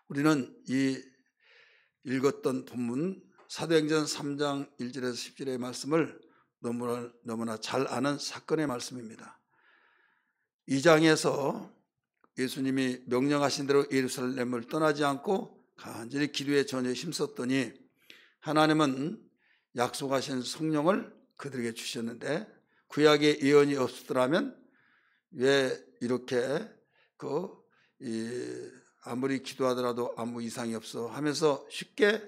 우리는 이 읽었던 본문 사도행전 3장 1절에서 10절의 말씀을 너무나 잘 아는 사건의 말씀입니다. 2장에서 예수님이 명령하신 대로 예루살렘을 떠나지 않고 간절히 기도에 전혀 힘썼더니 하나님은 약속하신 성령을 그들에게 주셨는데 구약의 예언이 없었더라면 왜 이렇게 아무리 기도하더라도 아무 이상이 없어 하면서 쉽게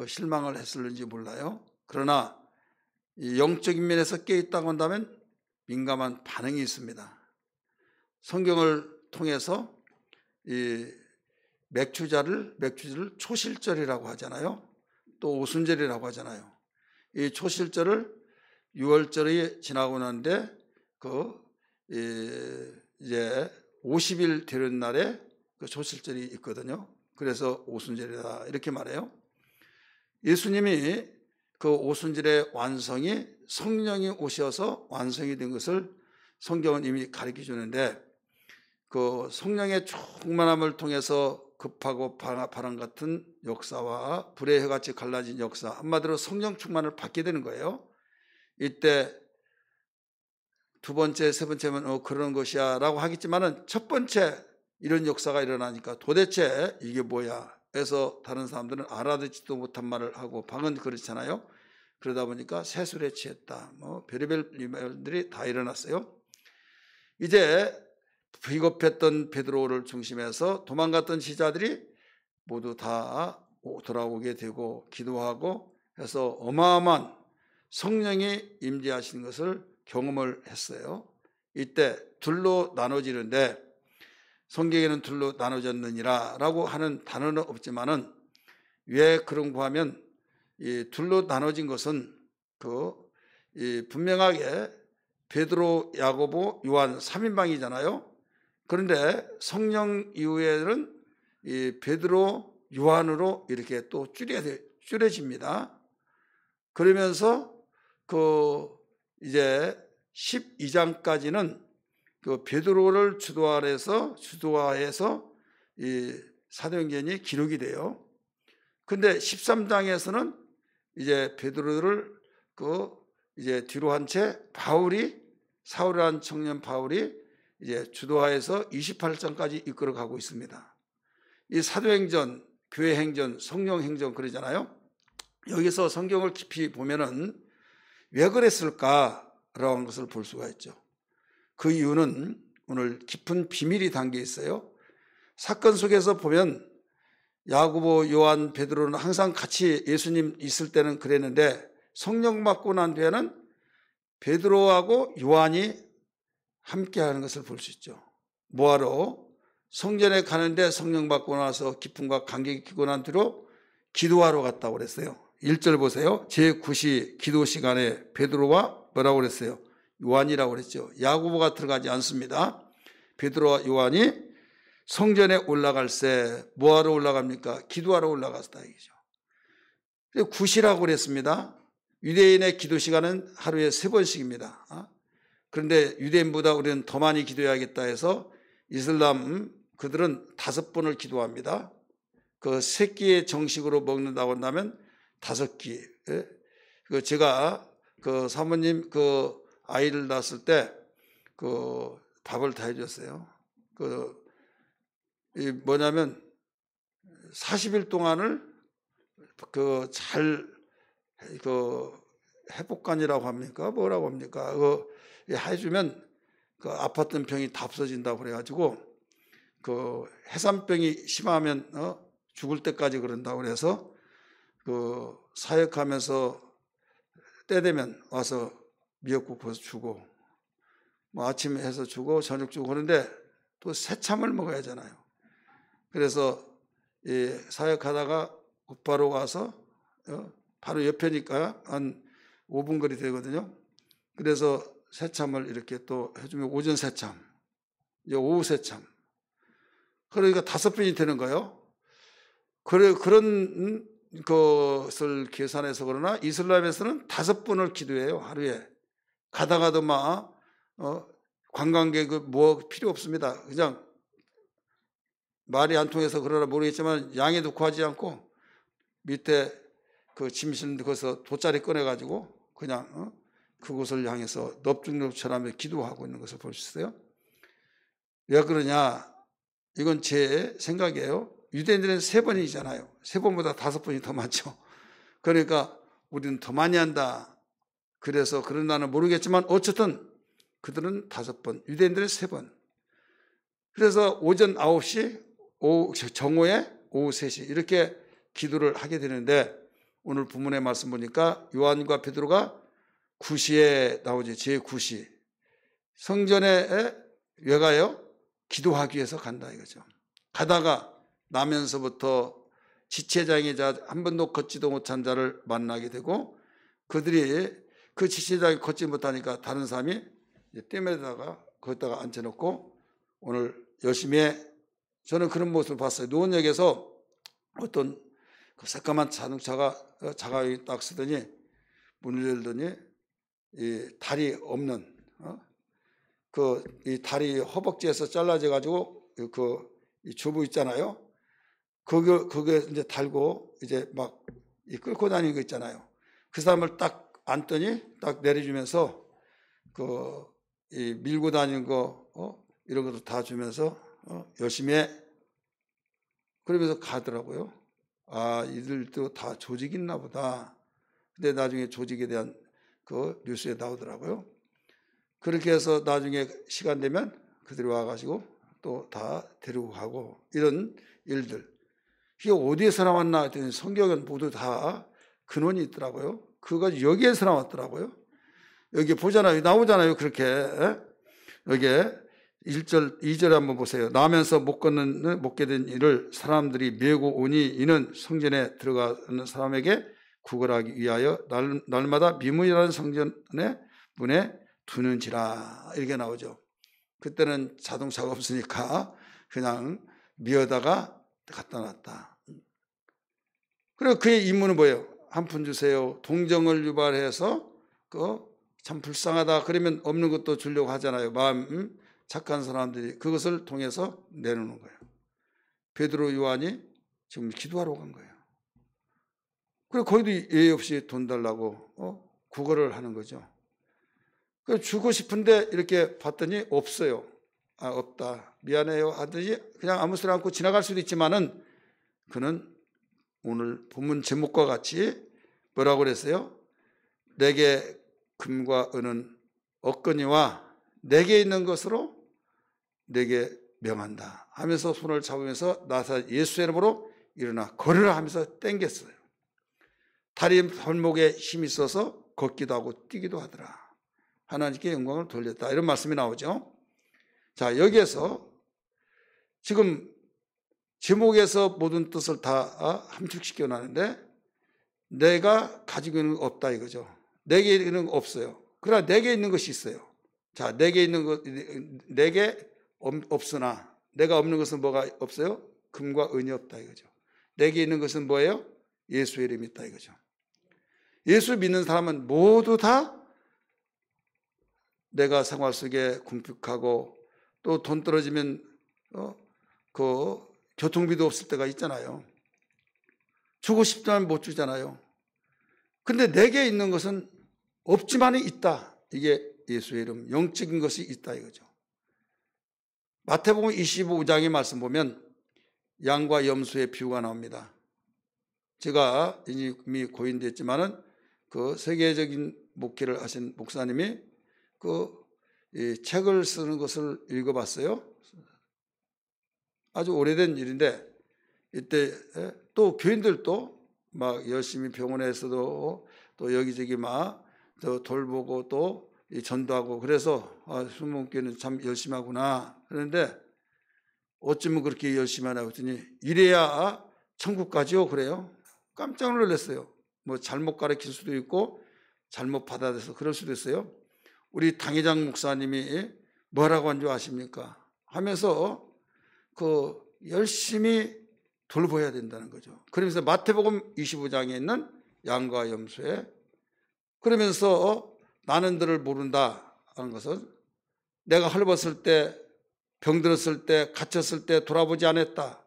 실망을 했을는지 몰라요. 그러나 이 영적인 면에서 깨있다고 한다면 민감한 반응이 있습니다. 성경을 통해서 이 맥주절을 초실절이라고 하잖아요. 또 오순절이라고 하잖아요. 이 초실절을 6월절이 지나고 나는데 이제 50일 되는 날에 그 초실절이 있거든요. 그래서 오순절이다 이렇게 말해요. 예수님이 그 오순절의 완성이 성령이 오셔서 완성이 된 것을 성경은 이미 가르쳐 주는데 그 성령의 충만함을 통해서 급하고 바람 같은 역사와 불의 해같이 갈라진 역사, 한마디로 성령 충만을 받게 되는 거예요. 이때 두 번째, 세 번째면 그런 것이야 라고 하겠지만은 첫 번째 이런 역사가 일어나니까 도대체 이게 뭐야 해서 다른 사람들은 알아듣지도 못한 말을 하고 방은 그렇잖아요. 그러다 보니까 세술에 취했다, 별의별 말들이 다 일어났어요. 이제 비겁했던 베드로를 중심해서 도망갔던 지자들이 모두 다 돌아오게 되고 기도하고 해서 어마어마한 성령이 임재하시는 것을 경험을 했어요. 이때 둘로 나눠지는데 성경에는 둘로 나눠졌느니라 라고 하는 단어는 없지만은 왜 그런 거 하면 이 둘로 나눠진 것은 분명하게 베드로, 야고보, 요한 3인방이잖아요. 그런데 성령 이후에는 이 베드로, 요한으로 이렇게 또 줄여집니다. 그러면서 이제 12장까지는 베드로를 주도하해서 이 사도행전이 기록이 돼요. 근데 13장에서는 이제 베드로를 이제 뒤로 한 채 사울이라는 청년 바울이 이제 주도하에서 28장까지 이끌어 가고 있습니다. 이 사도행전, 교회행전, 성령행전 그러잖아요. 여기서 성경을 깊이 보면은 왜 그랬을까라고 하는 것을 볼 수가 있죠. 그 이유는 오늘 깊은 비밀이 담겨 있어요. 사건 속에서 보면 야고보, 요한, 베드로는 항상 같이 예수님 있을 때는 그랬는데 성령 받고 난 뒤에는 베드로하고 요한이 함께 하는 것을 볼 수 있죠. 뭐하러? 성전에 가는데 성령 받고 나서 기쁨과 감격이 끼고 난 뒤로 기도하러 갔다고 그랬어요. 1절 보세요. 제9시 기도 시간에 베드로와 뭐라고 그랬어요? 요한이라고 그랬죠. 야고보가 들어가지 않습니다. 베드로와 요한이 성전에 올라갈새 뭐하러 올라갑니까? 기도하러 올라갔다 이거죠. 9시라고 그랬습니다. 유대인의 기도 시간은 하루에 3번씩입니다. 그런데 유대인보다 우리는 더 많이 기도해야겠다 해서 이슬람 그들은 5번을 기도합니다. 그 3끼의 정식으로 먹는다고 한다면 5끼. 제가 사모님 아이를 낳았을 때 밥을 다 해줬어요. 뭐냐면 40일 동안을 회복간이라고 합니까? 뭐라고 합니까? 해주면 아팠던 병이 다 없어진다고 그래가지고 해산병이 심하면 죽을 때까지 그런다고 그래서 사역하면서 때 되면 와서 미역국 부어서 주고 아침에 해서 주고 저녁 주고 그런데 또 새참을 먹어야 하잖아요. 그래서 사역하다가 곧바로 와서 바로 옆에니까 한 5분 거리 되거든요. 그래서 새참을 이렇게 또 해주면 오전 새참, 오후 새참. 그러니까 5번이 되는 거예요. 그런 것을 계산해서 그러나 이슬람에서는 5번을 기도해요. 하루에. 가다가도 관광객 필요 없습니다. 그냥 말이 안 통해서 그러나 모르겠지만 양에도 구하지 않고 밑에 그 짐 실는 거기서 돗자리 꺼내가지고 그냥 그곳을 향해서 넙죽넙죽하며 기도하고 있는 것을 볼 수 있어요. 왜 그러냐? 이건 제 생각이에요. 유대인들은 3번이잖아요. 3번보다 5번이 더 많죠. 그러니까 우리는 더 많이 한다. 그래서 그런다는 모르겠지만 어쨌든 그들은 5번, 유대인들은 3번. 그래서 오전 9시, 정오에 오후 3시 이렇게 기도를 하게 되는데 오늘 본문의 말씀 보니까 요한과 베드로가 9시에 나오지. 제9시. 성전에 왜 가요? 기도하기 위해서 간다 이거죠. 가다가 나면서부터 지체장애자 한 번도 걷지도 못한 자를 만나게 되고 그들이 그 지체장애 걷지 못하니까 다른 사람이 댐에다가 거기다가 앉혀놓고 오늘 열심히 해. 저는 그런 모습을 봤어요. 노원역에서 어떤 그 새까만 자동차가 자가용이 딱 쓰더니 문을 열더니 이 다리 없는 이 다리 허벅지에서 잘라져 가지고 이 주부 있잖아요. 그게 이제 달고 이제 막 끌고 다니는 거 있잖아요. 그 사람을 딱 앉더니 딱 내려주면서 이 밀고 다니는 거 이런 것도 다 주면서 열심히 해. 그러면서 가더라고요. 아, 이들도 다 조직이 있나 보다. 근데 나중에 조직에 대한 그 뉴스에 나오더라고요. 그렇게 해서 나중에 시간 되면 그들이 와가지고 또 다 데리고 가고 이런 일들. 이게 어디에서 나왔나 했더니 성경은 모두 다 근원이 있더라고요. 그거 여기에서 나왔더라고요. 여기 보잖아요. 나오잖아요. 그렇게. 여기에 1절, 2절에 한번 보세요. 나면서 못 걷게 된 이를 사람들이 메고 오니 이는 성전에 들어가는 사람에게 구걸하기 위하여 날마다 미문이라는 성전의 문에 두는지라 이렇게 나오죠. 그때는 자동차가 없으니까 그냥 미어다가 갖다 놨다. 그리고 그의 임무는 뭐예요? 한 푼 주세요. 동정을 유발해서 참 불쌍하다 그러면 없는 것도 주려고 하잖아요. 마음 착한 사람들이 그것을 통해서 내놓는 거예요. 베드로 요한이 지금 기도하러 간 거예요. 그리고 거기도 예의 없이 돈 달라고 구걸을 하는 거죠. 주고 싶은데 이렇게 봤더니 없어요. 아, 없다. 미안해요 하더니 그냥 아무 소리 않고 지나갈 수도 있지만은 그는 오늘 본문 제목과 같이 뭐라고 그랬어요? 내게 금과 은은 없거니와 내게 있는 것으로 내게 명한다 하면서 손을 잡으면서 나사 예수의 이름으로 일어나 걸으라 하면서 땡겼어요. 다리 발목에 힘이 있어서 걷기도 하고 뛰기도 하더라. 하나님께 영광을 돌렸다. 이런 말씀이 나오죠. 자, 여기에서 지금 제목에서 모든 뜻을 다 함축시켜 놨는데 내가 가지고 있는 거 없다 이거죠. 내게 있는 거 없어요. 그러나 내게 있는 것이 있어요. 자, 내게 있는 것, 내게 없으나 내가 없는 것은 뭐가 없어요? 금과 은이 없다 이거죠. 내게 있는 것은 뭐예요? 예수의 이름이 있다 이거죠. 예수 믿는 사람은 모두 다 내가 생활 속에 궁핍하고 또 돈 떨어지면 그 교통비도 없을 때가 있잖아요. 주고 싶지만 못 주잖아요. 근데 내게 있는 것은 없지만 있다. 이게 예수의 이름, 영적인 것이 있다 이거죠. 마태복음 25장의 말씀 보면 양과 염소의 비유가 나옵니다. 제가 이미 고인됐지만은 그 세계적인 목회를 하신 목사님이 이 책을 쓰는 것을 읽어봤어요. 아주 오래된 일인데 이때 또 교인들도 막 열심히 병원에서도 또 여기저기 막 돌보고 또 전도하고 그래서 수목교회는 참 열심히 하구나 그런데 어쩌면 그렇게 열심히 하나 했더니 이래야 천국 가지요 그래요. 깜짝 놀랐어요. 뭐 잘못 가르칠 수도 있고 잘못 받아들여서 그럴 수도 있어요. 우리 당회장 목사님이 뭐라고 한 줄 아십니까? 하면서 열심히 돌보아야 된다는 거죠. 그러면서 마태복음 25장에 있는 양과 염소에 그러면서 나는 너를 모른다 하는 것은 내가 헐벗을 때 병들었을 때, 갇혔을 때 돌아보지 않았다.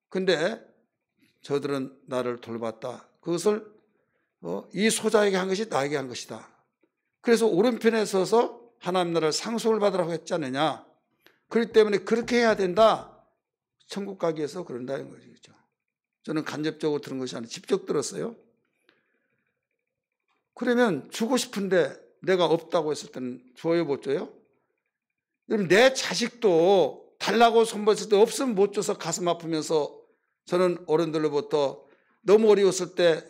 근데 저들은 나를 돌봤다. 그것을 이 소자에게 한 것이 나에게 한 것이다. 그래서 오른편에 서서 하나님 나라를 상속을 받으라고 했지 않느냐. 그렇기 때문에 그렇게 해야 된다. 천국 가기 위해서 그런다는 거죠. 저는 간접적으로 들은 것이 아니라 직접 들었어요. 그러면 주고 싶은데 내가 없다고 했을 때는 줘요, 못 줘요? 여러분, 내 자식도 달라고 손벌었을 때 없으면 못 줘서 가슴 아프면서 저는 어른들로부터 너무 어려웠을 때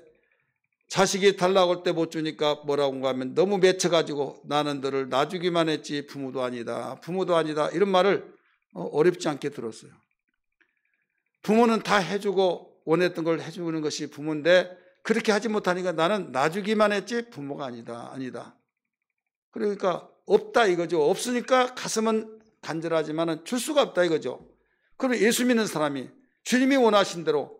자식이 달라고 할 때 못 주니까 뭐라고 하면 너무 맺혀가지고 나는 너를 놔주기만 했지 부모도 아니다. 부모도 아니다. 이런 말을 어렵지 않게 들었어요. 부모는 다 해주고 원했던 걸 해주는 것이 부모인데 그렇게 하지 못하니까 나는 놔주기만 했지 부모가 아니다. 그러니까 없다 이거죠. 없으니까 가슴은 간절하지만 줄 수가 없다 이거죠. 그러면 예수 믿는 사람이 주님이 원하신 대로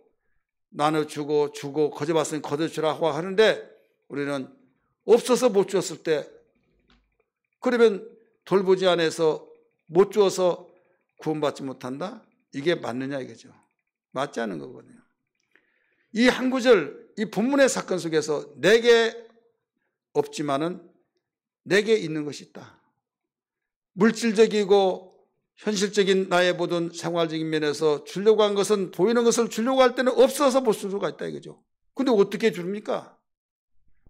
나눠주고 주고 거저봤으니 거저주라고 하는데 우리는 없어서 못 주었을 때 그러면 돌보지 않아서 못 주어서 구원받지 못한다? 이게 맞느냐 이거죠. 맞지 않은 거거든요. 이 한 구절, 이 본문의 사건 속에서 내게 없지만은 내게 있는 것이 있다. 물질적이고 현실적인 나의 모든 생활적인 면에서 주려고 한 것은 보이는 것을 주려고 할 때는 없어서 못 줄 수가 있다 이거죠. 근데 어떻게 줍니까?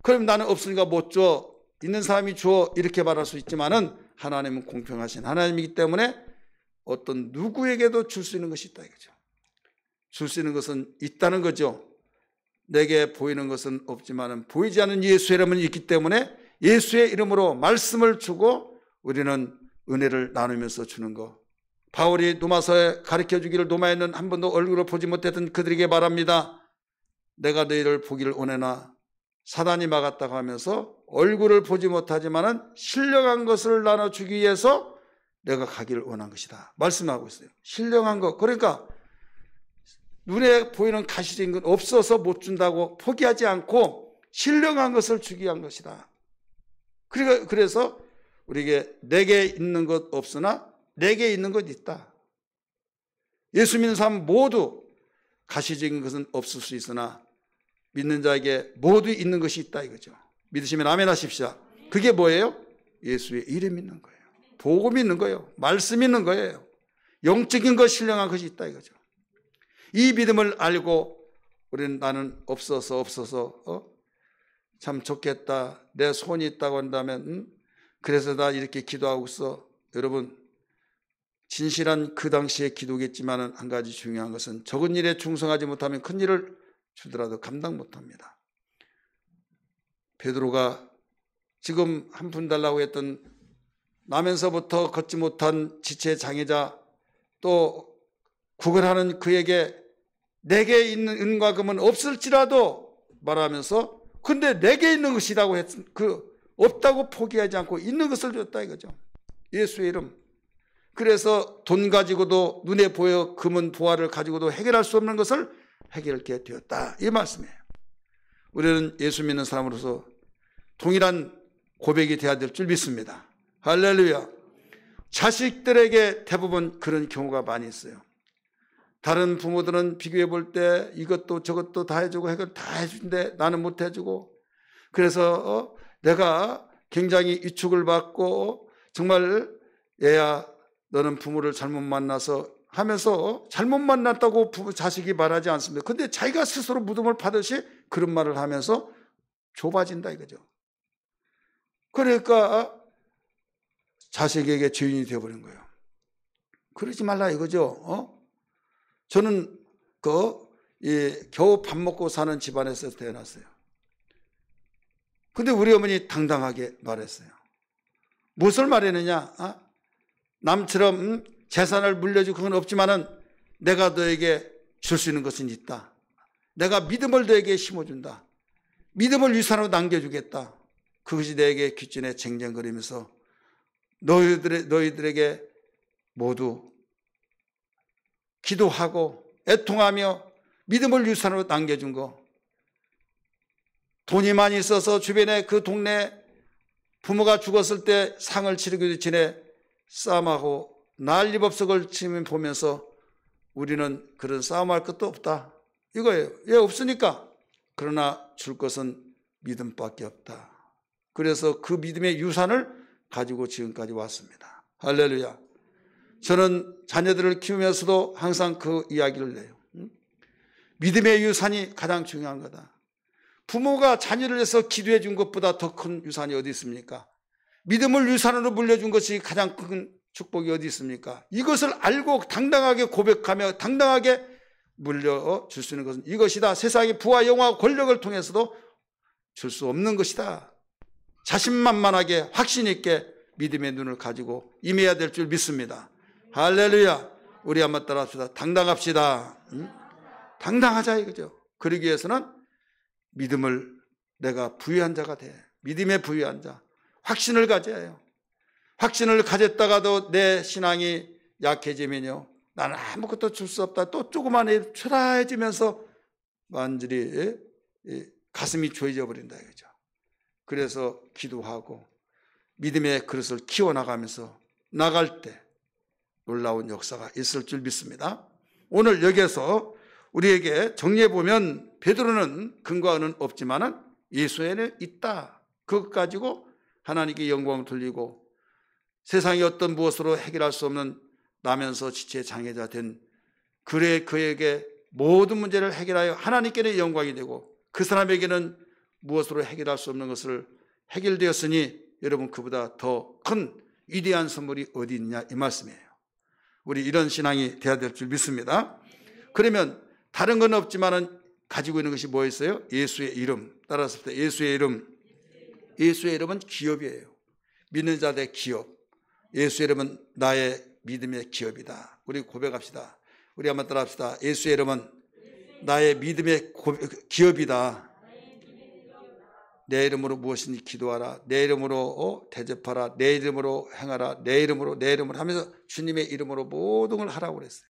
그럼 나는 없으니까 못 줘. 있는 사람이 줘. 이렇게 말할 수 있지만은 하나님은 공평하신 하나님이기 때문에 어떤 누구에게도 줄 수 있는 것이 있다 이거죠. 줄 수 있는 것은 있다는 거죠. 내게 보이는 것은 없지만은 보이지 않는 예수의 이름은 있기 때문에 예수의 이름으로 말씀을 주고 우리는 은혜를 나누면서 주는 것. 바울이 노마서에 가르쳐주기를 노마에 있는 한 번도 얼굴을 보지 못했던 그들에게 말합니다. 내가 너희를 보기를 원하나 사단이 막았다고 하면서 얼굴을 보지 못하지만은 신령한 것을 나눠주기 위해서 내가 가기를 원한 것이다. 말씀하고 있어요. 신령한 것. 그러니까 눈에 보이는 가시적인 건 없어서 못 준다고 포기하지 않고 신령한 것을 주기 위한 것이다. 그래서 우리에게 내게 있는 것 없으나 내게 있는 것 있다. 예수 믿는 사람 모두 가시적인 것은 없을 수 있으나 믿는 자에게 모두 있는 것이 있다 이거죠. 믿으시면 아멘 하십시오. 그게 뭐예요? 예수의 이름 있는 거예요. 복음 있는 거예요. 말씀 있는 거예요. 영적인 것, 신령한 것이 있다 이거죠. 이 믿음을 알고 우리는 나는 없어서 참 좋겠다. 내 손이 있다고 한다면 그래서 나 이렇게 기도하고 있어. 여러분 진실한 그 당시의 기도겠지만 한 가지 중요한 것은 적은 일에 충성하지 못하면 큰 일을 주더라도 감당 못합니다. 베드로가 지금 한 푼 달라고 했던 나면서부터 걷지 못한 지체 장애자 또 구걸하는 그에게 내게 있는 은과 금은 없을지라도 말하면서 근데 내게 있는 것이라고 했 없다고 포기하지 않고 있는 것을 줬다 이거죠. 예수의 이름. 그래서 돈 가지고도 눈에 보여 금은 보화를 가지고도 해결할 수 없는 것을 해결하게 되었다. 이 말씀이에요. 우리는 예수 믿는 사람으로서 동일한 고백이 돼야 될 줄 믿습니다. 할렐루야. 자식들에게 대부분 그런 경우가 많이 있어요. 다른 부모들은 비교해 볼 때 이것도 저것도 다 해주고 해결 다 해주는데 나는 못 해주고 그래서 내가 굉장히 위축을 받고 정말 얘야 너는 부모를 잘못 만나서 하면서 잘못 만났다고 자식이 말하지 않습니다. 근데 자기가 스스로 무덤을 파듯이 그런 말을 하면서 좁아진다 이거죠. 그러니까 자식에게 죄인이 되어버린 거예요. 그러지 말라 이거죠. 저는 겨우 밥 먹고 사는 집안에서 태어났어요. 근데 우리 어머니 당당하게 말했어요. 무엇을 말했느냐? 남처럼 재산을 물려주고 그건 없지만은 내가 너에게 줄 수 있는 것은 있다. 내가 믿음을 너에게 심어준다. 믿음을 유산으로 남겨주겠다. 그것이 너에게 귓전에 쟁쟁거리면서 너희들에게 모두 기도하고 애통하며 믿음을 유산으로 남겨준 거. 돈이 많이 있어서 주변에 그 동네 부모가 죽었을 때 상을 치르기 전에 싸움하고 난리법석을 치면 보면서 우리는 그런 싸움할 것도 없다 이거예요. 왜 없으니까. 그러나 줄 것은 믿음밖에 없다. 그래서 그 믿음의 유산을 가지고 지금까지 왔습니다. 할렐루야. 저는 자녀들을 키우면서도 항상 그 이야기를 내요. 믿음의 유산이 가장 중요한 거다. 부모가 자녀를 위해서 기도해 준 것보다 더 큰 유산이 어디 있습니까? 믿음을 유산으로 물려준 것이 가장 큰 축복이 어디 있습니까? 이것을 알고 당당하게 고백하며 당당하게 물려줄 수 있는 것은 이것이다. 세상의 부와 영화와 권력을 통해서도 줄 수 없는 것이다. 자신만만하게 확신 있게 믿음의 눈을 가지고 임해야 될 줄 믿습니다. 할렐루야. 우리 한번 따라합시다. 당당합시다. 당당하자 이거죠. 그러기 위해서는 믿음을 내가 부유한 자가 돼. 믿음에 부유한 자. 확신을 가져야 해요. 확신을 가졌다가도 내 신앙이 약해지면요, 나는 아무것도 줄 수 없다. 또 조그만 초라해지면서 완전히 가슴이 조여져 버린다 이거죠. 그래서 기도하고 믿음의 그릇을 키워나가면서 나갈 때 놀라운 역사가 있을 줄 믿습니다. 오늘 여기에서 우리에게 정리해보면 베드로는 근거는 없지만 예수에는 있다. 그것 가지고 하나님께 영광을 돌리고 세상의 어떤 무엇으로 해결할 수 없는 나면서 지체 장애자 된 그에게 모든 문제를 해결하여 하나님께는 영광이 되고 그 사람에게는 무엇으로 해결할 수 없는 것을 해결되었으니 여러분 그보다 더 큰 위대한 선물이 어디 있냐 이 말씀이에요. 우리 이런 신앙이 돼야 될 줄 믿습니다. 그러면 다른 건 없지만 가지고 있는 것이 뭐 있어요? 예수의 이름. 따라서 예수의 이름. 예수의 이름은 기업이에요. 믿는 자들의 기업. 예수의 이름은 나의 믿음의 기업이다. 우리 고백합시다. 우리 한번 따라합시다. 예수의 이름은 나의 믿음의 기업이다. 내 이름으로 무엇인지 기도하라. 내 이름으로 대접하라. 내 이름으로 행하라. 내 이름으로 하면서 주님의 이름으로 모든 걸 하라고 그랬어요.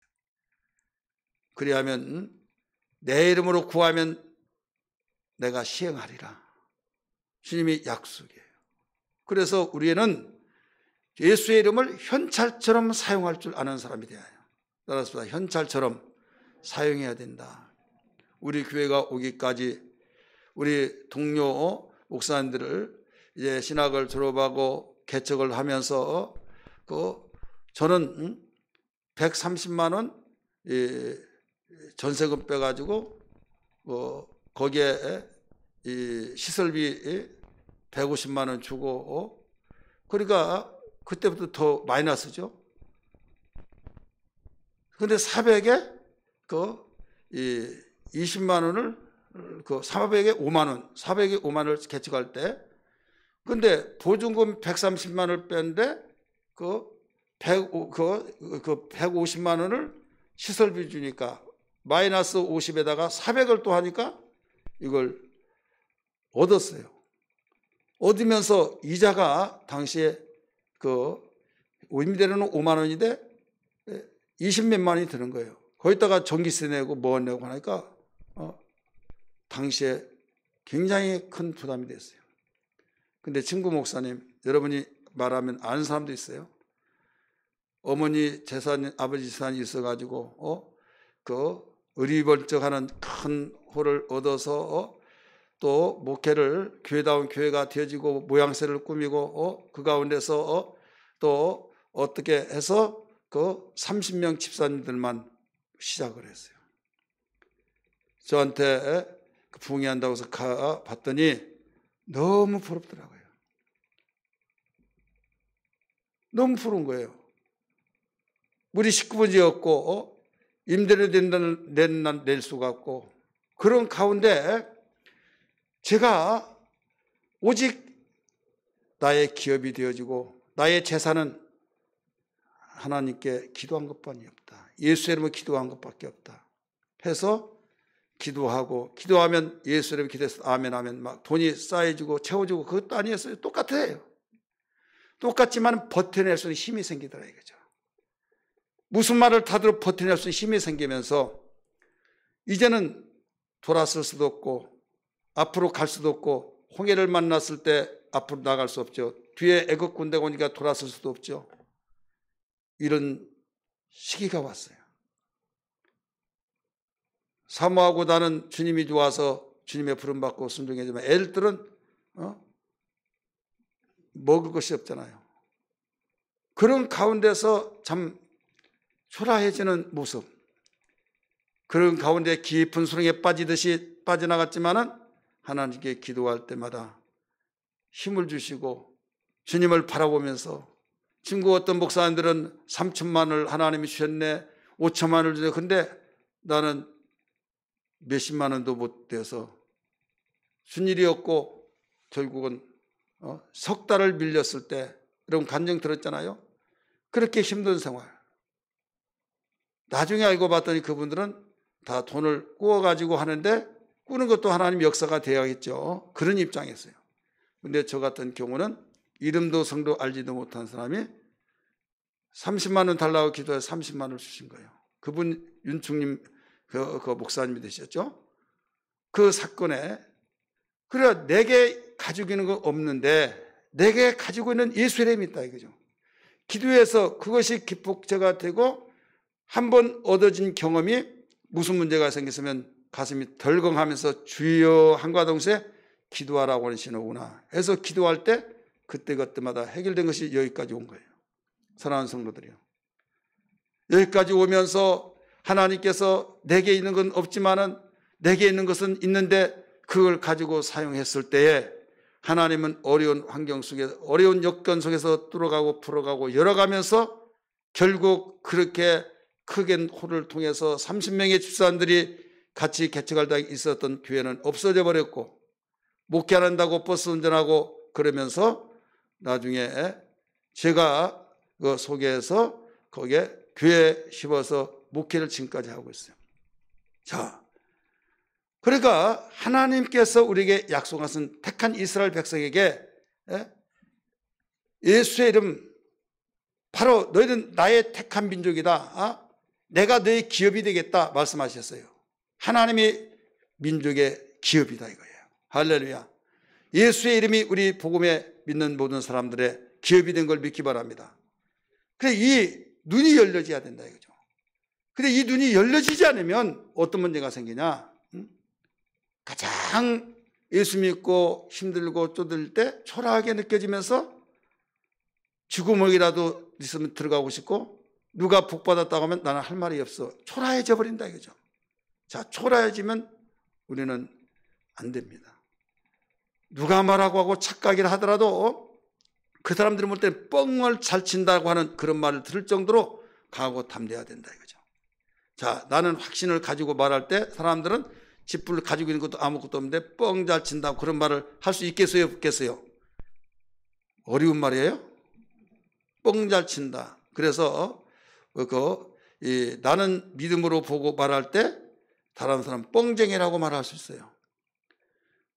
그리하면 내 이름으로 구하면 내가 시행하리라. 주님이 약속이에요. 그래서 우리는 예수의 이름을 현찰처럼 사용할 줄 아는 사람이 되어야 해요. 따라서 현찰처럼 사용해야 된다. 우리 교회가 오기까지 우리 동료 목사님들을 이제 신학을 졸업하고 개척을 하면서 저는 130만 원 전세금 빼가지고 거기에 이 시설비 150만 원 주고 그러니까 그때부터 더 마이너스죠. 그런데 400에 20만 원을 400에 5만 원, 400에 5만 원을 개척할 때, 근데 보증금 130만 원을 뺐는데 150만 원을 시설비 주니까 마이너스 50에다가 400을 또 하니까 이걸 얻었어요. 얻으면서 이자가 당시에 임대료는 5만 원인데 20몇만 원이 드는 거예요. 거기다가 전기세 내고 뭐 내고 하니까 당시에 굉장히 큰 부담이 됐어요. 근데 친구 목사님, 여러분이 말하면 아는 사람도 있어요. 어머니 재산, 아버지 재산이 있어가지고 의리벌쩍하는 큰 홀을 얻어서 또 목회를 교회다운 교회가 되어지고 모양새를 꾸미고 그 가운데서 또 어떻게 해서 30명 집사님들만 시작을 했어요. 저한테 부흥회한다고 해서 가봤더니 너무 부럽더라고요. 너무 부러운 거예요. 우리 식구분이 없고 임대료 낼 수가 없고 그런 가운데 제가 오직 나의 기업이 되어지고 나의 재산은 하나님께 기도한 것뿐이 없다. 예수의 이름으로 기도한 것밖에 없다. 해서 기도하고 기도하면 예수 이름으로 기도해서 아멘 아멘 막 돈이 쌓여지고 채워지고 그것도 아니었어요. 똑같아요. 똑같지만 버텨낼 수 있는 힘이 생기더라 이거죠. 무슨 말을 타도 버텨낼 수 있는 힘이 생기면서 이제는 돌아설 수도 없고 앞으로 갈 수도 없고 홍해를 만났을 때 앞으로 나갈 수 없죠. 뒤에 애국 군대가 오니까 돌아설 수도 없죠. 이런 시기가 왔어요. 사모하고 나는 주님이 좋아서 주님의 부름받고 순종해지만 애들은 먹을 것이 없잖아요. 그런 가운데서 참 초라해지는 모습, 그런 가운데 깊은 수렁에 빠지듯이 빠져나갔지만은 하나님께 기도할 때마다 힘을 주시고 주님을 바라보면서, 친구 어떤 목사님들은 3천만을 하나님이 주셨네, 5천만을 주네, 근데 나는 몇십만 원도 못 돼서 순일이 없고 결국은 석 달을 밀렸을 때, 이런 간증 들었잖아요. 그렇게 힘든 생활. 나중에 알고 봤더니 그분들은 다 돈을 꾸어가지고 하는데, 꾸는 것도 하나님 역사가 되어야겠죠. 그런 입장이었어요. 근데 저 같은 경우는 이름도 성도 알지도 못한 사람이 30만 원 달라고 기도해서 30만 원을 주신 거예요. 그분 윤충님 그 목사님이 되셨죠. 그 사건에, 그래 내게 가지고 있는 거 없는데 내게 가지고 있는 예수의 이름이 있다 이거죠. 기도해서 그것이 기폭제가 되고 한 번 얻어진 경험이 무슨 문제가 생겼으면 가슴이 덜컹하면서 주여 한과 동시에 기도하라고 하는 신호구나 해서 기도할 때 그때마다 해결된 것이 여기까지 온 거예요. 사랑하는 성도들이요, 여기까지 오면서 하나님께서 내게 있는 건 없지만은 내게 있는 것은 있는데 그걸 가지고 사용했을 때에 하나님은 어려운 환경 속에서, 어려운 여건 속에서 뚫어가고 풀어가고 열어가면서 결국 그렇게 크게 홀을 통해서 30명의 집사람들이 같이 개척할 때 있었던 교회는 없어져 버렸고, 목회 안 한다고 버스 운전하고 그러면서 나중에 제가 그 소개해서 거기에 교회 씹어서 목회를 지금까지 하고 있어요. 자, 그러니까 하나님께서 우리에게 약속하신 택한 이스라엘 백성에게 예수의 이름, 바로 너희는 나의 택한 민족이다, 내가 너의 기업이 되겠다 말씀하셨어요. 하나님의 민족의 기업이다 이거예요. 할렐루야. 예수의 이름이 우리 복음에 믿는 모든 사람들의 기업이 된 걸 믿기 바랍니다. 그래, 이 눈이 열려져야 된다 이거죠. 근데 이 눈이 열려지지 않으면 어떤 문제가 생기냐? 가장 예수 믿고 힘들고 쪼들 때 초라하게 느껴지면서 죽음이라도 있으면 들어가고 싶고, 누가 복 받았다고 하면 나는 할 말이 없어. 초라해져 버린다 이거죠. 자, 초라해지면 우리는 안 됩니다. 누가 말하고 하고 착각이라 하더라도 그 사람들이 볼 때 뻥을 잘 친다고 하는 그런 말을 들을 정도로 강하고 담대해야 된다 이거죠. 자, 나는 확신을 가지고 말할 때 사람들은 집불을 가지고 있는 것도 아무것도 없는데 뻥 잘 친다고 그런 말을 할 수 있겠어요 없겠어요? 어려운 말이에요. 뻥 잘 친다. 그래서 나는 믿음으로 보고 말할 때 다른 사람 뻥쟁이라고 말할 수 있어요.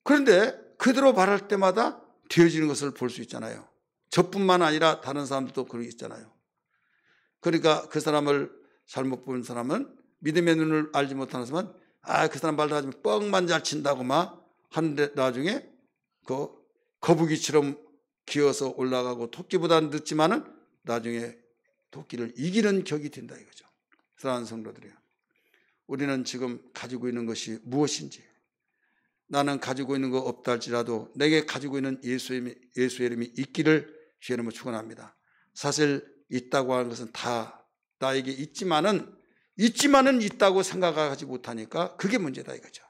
그런데 그대로 말할 때마다 되어지는 것을 볼 수 있잖아요. 저뿐만 아니라 다른 사람들도 그런 게 있잖아요. 그러니까 그 사람을 잘못 본 사람은, 믿음의 눈을 알지 못하는 사람은 그 사람 말도 하지만 뻥만 잘 친다고 막 하는데 나중에 그 거북이처럼 기어서 올라가고 토끼보다는 늦지만은 나중에 토끼를 이기는 격이 된다 이거죠. 사랑하는 성도들이요, 우리는 지금 가지고 있는 것이 무엇인지, 나는 가지고 있는 거 없다 할지라도 내게 가지고 있는 예수의 이름이 있기를 주의 이름으로 축원합니다. 사실 있다고 하는 것은 다 나에게 있지만은 있다고 생각하지 못하니까 그게 문제다 이거죠.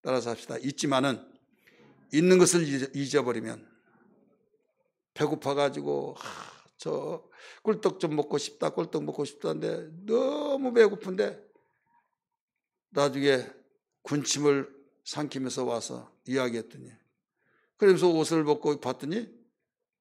따라서 합시다. 있지만은 있는 것을 잊어버리면, 배고파가지고 저 꿀떡 좀 먹고 싶다, 꿀떡 먹고 싶다는데 너무 배고픈데 나중에 군침을 삼키면서 와서 이야기했더니, 그러면서 옷을 벗고 봤더니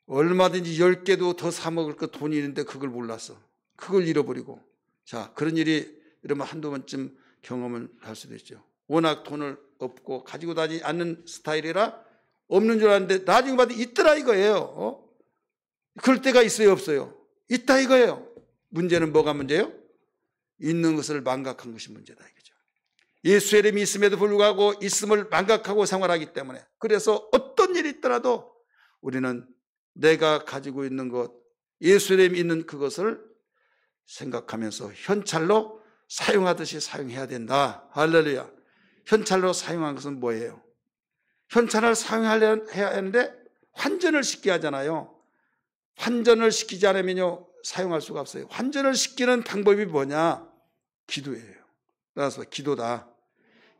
얼마든지 10개도 더 사 먹을 거 돈이 있는데 그걸 몰랐어. 그걸 잃어버리고. 자, 그런 일이 이러면 한두 번쯤 경험을 할 수도 있죠. 워낙 돈을 없고 가지고 다니지 않는 스타일이라 없는 줄 알았는데 나중에 봐도 있더라 이거예요. 그럴 때가 있어요 없어요? 있다 이거예요. 문제는 뭐가 문제예요? 있는 것을 망각한 것이 문제다 이거죠. 예수의 이름이 있음에도 불구하고 있음을 망각하고 생활하기 때문에, 그래서 어떤 일이 있더라도 우리는 내가 가지고 있는 것, 예수의 이름이 있는 그것을 생각하면서 현찰로 사용하듯이 사용해야 된다. 할렐루야. 현찰로 사용한 것은 뭐예요? 현찰을 사용해야 하는데 환전을 시켜야 하잖아요. 환전을 시키지 않으면요 사용할 수가 없어요. 환전을 시키는 방법이 뭐냐? 기도예요. 따라서 기도다.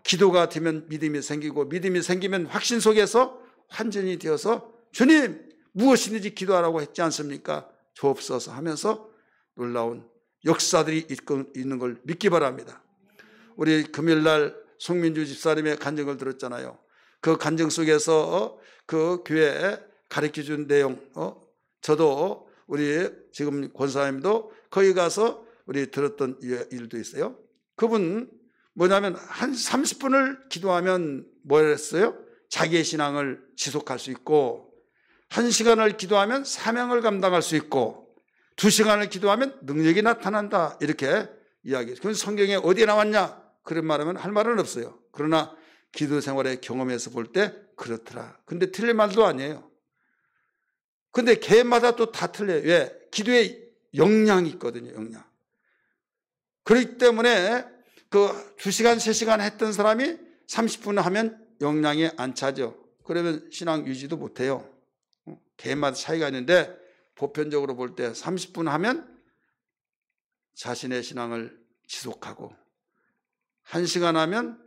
기도가 되면 믿음이 생기고, 믿음이 생기면 확신 속에서 환전이 되어서 주님 무엇이든지 기도하라고 했지 않습니까? 주옵소서 하면서 놀라운 역사들이 있는 걸 믿기 바랍니다. 우리 금요일날 송민주 집사님의 간증을 들었잖아요. 그 간증 속에서 그 교회에 가르쳐준 내용, 저도 우리 지금 권사님도 거기 가서 우리 들었던 일도 있어요. 그분 뭐냐면 한 30분을 기도하면 뭐랬어요? 자기의 신앙을 지속할 수 있고, 1시간을 기도하면 사명을 감당할 수 있고, 2시간을 기도하면 능력이 나타난다, 이렇게 이야기해요. 그건 성경에 어디에 나왔냐? 그런 말하면 할 말은 없어요. 그러나 기도 생활의 경험에서 볼 때 그렇더라. 근데 틀린 말도 아니에요. 근데 개마다 또 다 틀려요. 왜? 기도에 역량이 있거든요. 역량. 그렇기 때문에 그 2시간 3시간 했던 사람이 30분 하면 역량이 안 차죠. 그러면 신앙 유지도 못해요. 개마다 차이가 있는데 보편적으로 볼 때 30분 하면 자신의 신앙을 지속하고, 1시간 하면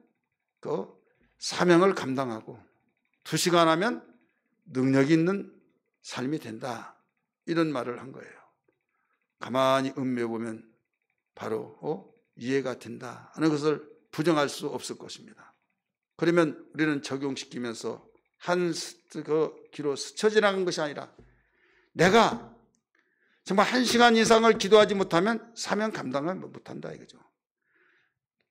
그 사명을 감당하고, 2시간 하면 능력 있는 삶이 된다, 이런 말을 한 거예요. 가만히 음미해보면 바로 이해가 된다 하는 것을 부정할 수 없을 것입니다. 그러면 우리는 적용시키면서 한 귀로 스쳐 지나간 것이 아니라, 내가 정말 1시간 이상을 기도하지 못하면 사명 감당을 못한다 이거죠.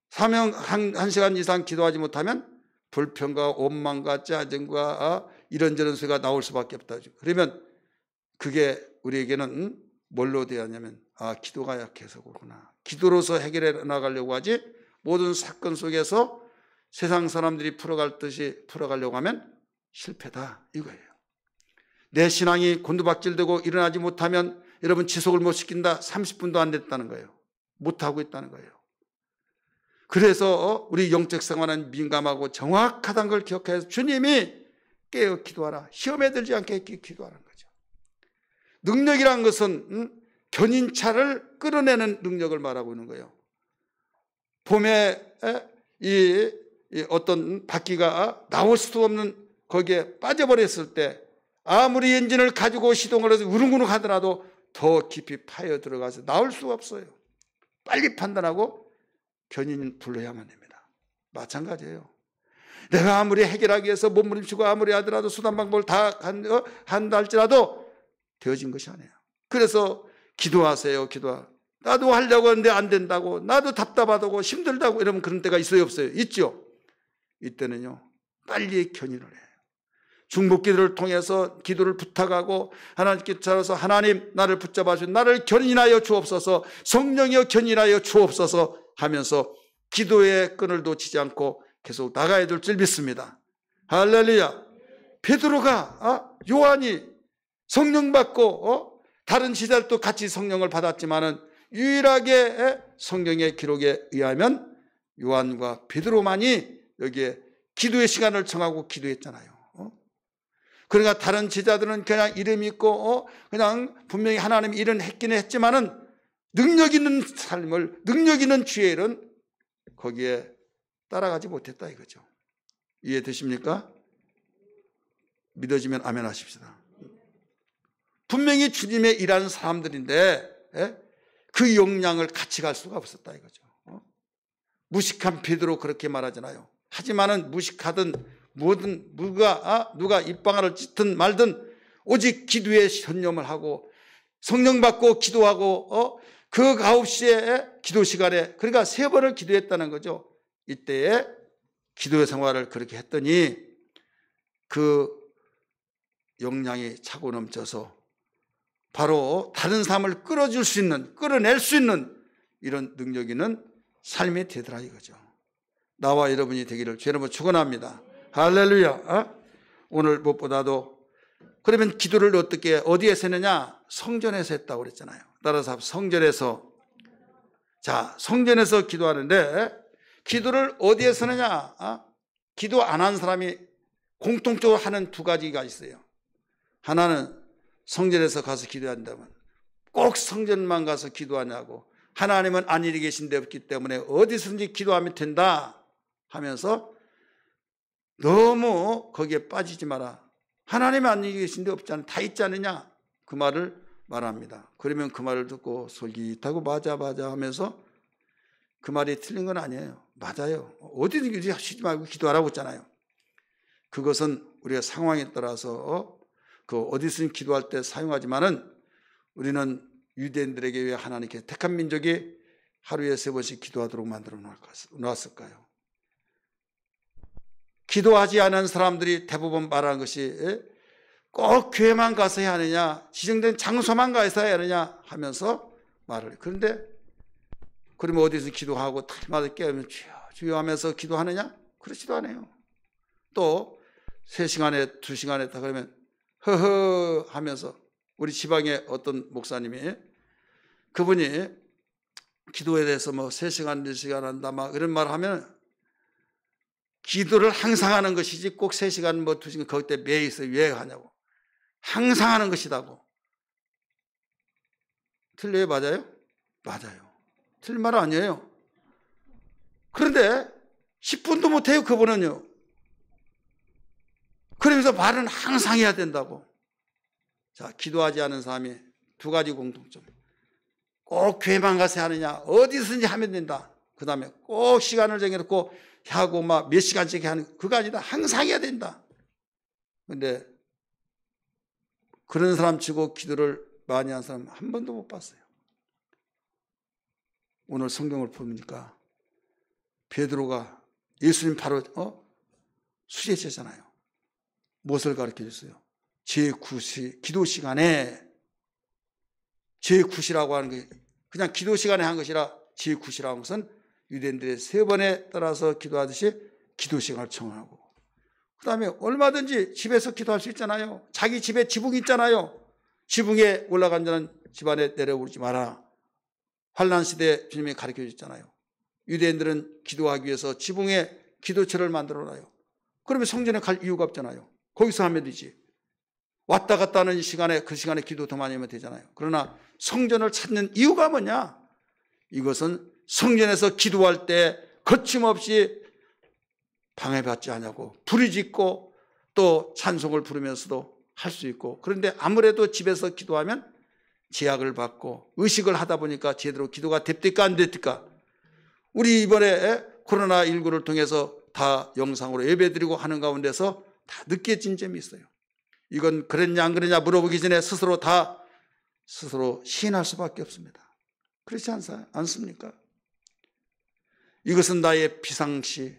사명 1시간 이상 기도하지 못하면 불평과 원망과 짜증과 이런저런 소리가 나올 수밖에 없다. 그러면 그게 우리에게는 뭘로 되었냐면, 기도가 약해서 그렇구나. 기도로서 해결해 나가려고 하지, 모든 사건 속에서 세상 사람들이 풀어갈 듯이 풀어가려고 하면 실패다 이거예요. 내 신앙이 곤두박질되고 일어나지 못하면 여러분 지속을 못 시킨다. 30분도 안 됐다는 거예요. 못하고 있다는 거예요. 그래서 우리 영적 생활은 민감하고 정확하다는 걸 기억해서 주님이 깨어 기도하라, 시험에 들지 않게 기도하라는 거죠. 능력이란 것은 견인차를 끌어내는 능력을 말하고 있는 거예요. 봄에 이 어떤 바퀴가 나올 수도 없는 거기에 빠져버렸을 때 아무리 엔진을 가지고 시동을 해서 우릉우릉 하더라도 더 깊이 파여 들어가서 나올 수가 없어요. 빨리 판단하고 견인을 불러야만 됩니다. 마찬가지예요. 내가 아무리 해결하기 위해서 몸부림치고 아무리 하더라도 수단 방법을 다 한다 할지라도 되어진 것이 아니에요. 그래서 기도하세요. 나도 하려고 하는데 안 된다고, 나도 답답하다고 힘들다고 이러면 그런 때가 있어요, 없어요? 있죠. 이때는요 빨리 견인을 해요. 중보기도를 통해서 기도를 부탁하고 하나님께 찾아서, 하나님 나를 붙잡아 주시고 나를 견인하여 주옵소서, 성령이여 견인하여 주옵소서 하면서 기도의 끈을 놓치지 않고 계속 나가야 될 줄 믿습니다. 할렐루야. 베드로가 요한이 성령 받고 다른 지자들도 같이 성령을 받았지만은 유일하게 성경의 기록에 의하면 요한과 베드로만이 여기에 기도의 시간을 정하고 기도했잖아요. 그러니까 다른 제자들은 그냥 이름 있고 그냥 분명히 하나님이 일은 했기는 했지만은 능력 있는 삶을, 능력 있는 주의를 거기에 따라가지 못했다 이거죠. 이해되십니까? 믿어지면 아멘 하십시다. 분명히 주님의 일하는 사람들인데 그 역량을 같이 갈 수가 없었다 이거죠. 무식한 베드로 그렇게 말하잖아요. 하지만은 무식하든 뭐든 누가 입방아를 찢든 말든 오직 기도에 전념을 하고 성령 받고 기도하고 그 9시에 기도 시간에, 그러니까 3번을 기도했다는 거죠. 이때에 기도 생활을 그렇게 했더니 그 역량이 차고 넘쳐서 바로 다른 사람을 끌어낼 수 있는 이런 능력 있는 삶이 되더라 이거죠. 나와 여러분이 되기를 주 여러분 축원합니다. 할렐루야. 오늘 무엇보다도 그러면 기도를 어디에서 했느냐? 성전에서 했다고 그랬잖아요. 따라서 성전에서 자, 성전에서 기도하는데 기도를 어디에서 하느냐? 기도 안 한 사람이 공통적으로 하는 두 가지가 있어요. 하나는 성전에서 가서 기도한다면 꼭 성전만 가서 기도하냐고, 하나님은 안일히 계신 데 없기 때문에 어디서든지 기도하면 된다 하면서 너무 거기에 빠지지 마라. 하나님은 안일히 계신 데 없지 않냐, 다 있지 않느냐, 그 말을 말합니다. 그러면 그 말을 듣고 솔깃하고 맞아 하면서 그 말이 틀린 건 아니에요. 맞아요. 어디든지 하시지 말고 기도하라고 했잖아요. 그것은 우리가 상황에 따라서 어디서든 기도할 때 사용하지만은 우리는 유대인들에게 왜 하나님께 택한 민족이 하루에 3번씩 기도하도록 만들어 놓았을까요? 기도하지 않은 사람들이 대부분 말하는 것이 꼭 교회만 가서 해야 하느냐, 지정된 장소만 가서 해야 하느냐 하면서 말을 해요. 그런데 그러면 어디서 기도하고 달마다 깨우면 주여 하면서 기도하느냐? 그렇지도 않아요. 또 3시간에 2시간에 했다 그러면 허허 하면서, 우리 지방에 어떤 목사님이 그분이 기도에 대해서 3시간 4시간 한다 막 이런 말 하면 기도를 항상 하는 것이지 꼭 3시간 2시간 거기에 매여 있어요. 왜 하냐고. 항상 하는 것이다고. 틀려요? 맞아요? 맞아요. 틀린 말은 아니에요. 그런데 10분도 못해요, 그분은요. 그러면서 말은 항상 해야 된다고. 자, 기도하지 않은 사람이 2가지 공통점. 꼭 교회만 가서 하느냐, 어디서든지 하면 된다. 그 다음에 꼭 시간을 정해놓고 하고 막 몇 시간씩 하는, 그거 아니다. 항상 해야 된다. 근데 그런 사람 치고 기도를 많이 한 사람 한 번도 못 봤어요. 오늘 성경을 보니까 베드로가 예수님 바로 수제자잖아요. 무엇을 가르쳐 줬어요? 제9시 기도 시간에, 제9시라고 하는 게 그냥 기도 시간에 한 것이라, 제9시라고 하는 것은 유대인들의 3번에 따라서 기도하듯이 기도 시간을 청하고, 그 다음에 얼마든지 집에서 기도할 수 있잖아요. 자기 집에 지붕 있잖아요. 지붕에 올라간 자는 집안에 내려오지 마라. 환난 시대에 주님이 가르쳐 주셨잖아요. 유대인들은 기도하기 위해서 지붕에 기도처를 만들어놔요. 그러면 성전에 갈 이유가 없잖아요. 거기서 하면 되지. 왔다 갔다 하는 시간에, 그 시간에 기도 더 많이 하면 되잖아요. 그러나 성전을 찾는 이유가 뭐냐? 이것은 성전에서 기도할 때 거침없이 방해받지 않냐고, 부르짖고 또 찬송을 부르면서도 할 수 있고, 그런데 아무래도 집에서 기도하면 제약을 받고 의식을 하다 보니까 제대로 기도가 됩니까 안 됩니까? 우리 이번에 코로나19를 통해서 다 영상으로 예배드리고 하는 가운데서 다 느껴진 점이 있어요. 이건 그랬냐 안 그랬냐 물어보기 전에 스스로 시인할 수밖에 없습니다. 그렇지 않습니까? 이것은 나의 비상시,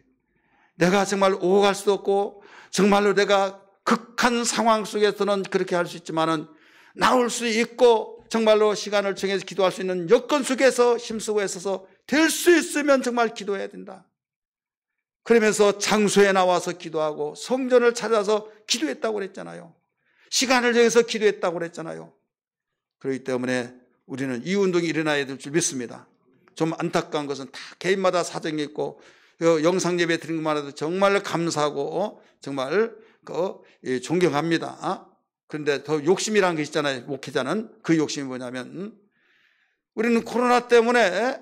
내가 정말 오고 갈 수도 없고 정말로 내가 극한 상황 속에서는 그렇게 할 수 있지만은 나올 수 있고 정말로 시간을 정해서 기도할 수 있는 여건 속에서 힘쓰고 애써서 될 수 있으면 정말 기도해야 된다. 그러면서 장소에 나와서 기도하고 성전을 찾아서 기도했다고 그랬잖아요. 시간을 정해서 기도했다고 그랬잖아요. 그렇기 때문에 우리는 이 운동이 일어나야 될 줄 믿습니다. 좀 안타까운 것은 다 개인마다 사정이 있고, 영상 예배 드린 것만 해도 정말 감사하고 정말 존경합니다. 그런데 더 욕심이라는 게 있잖아요. 목회자는. 그 욕심이 뭐냐면 우리는 코로나 때문에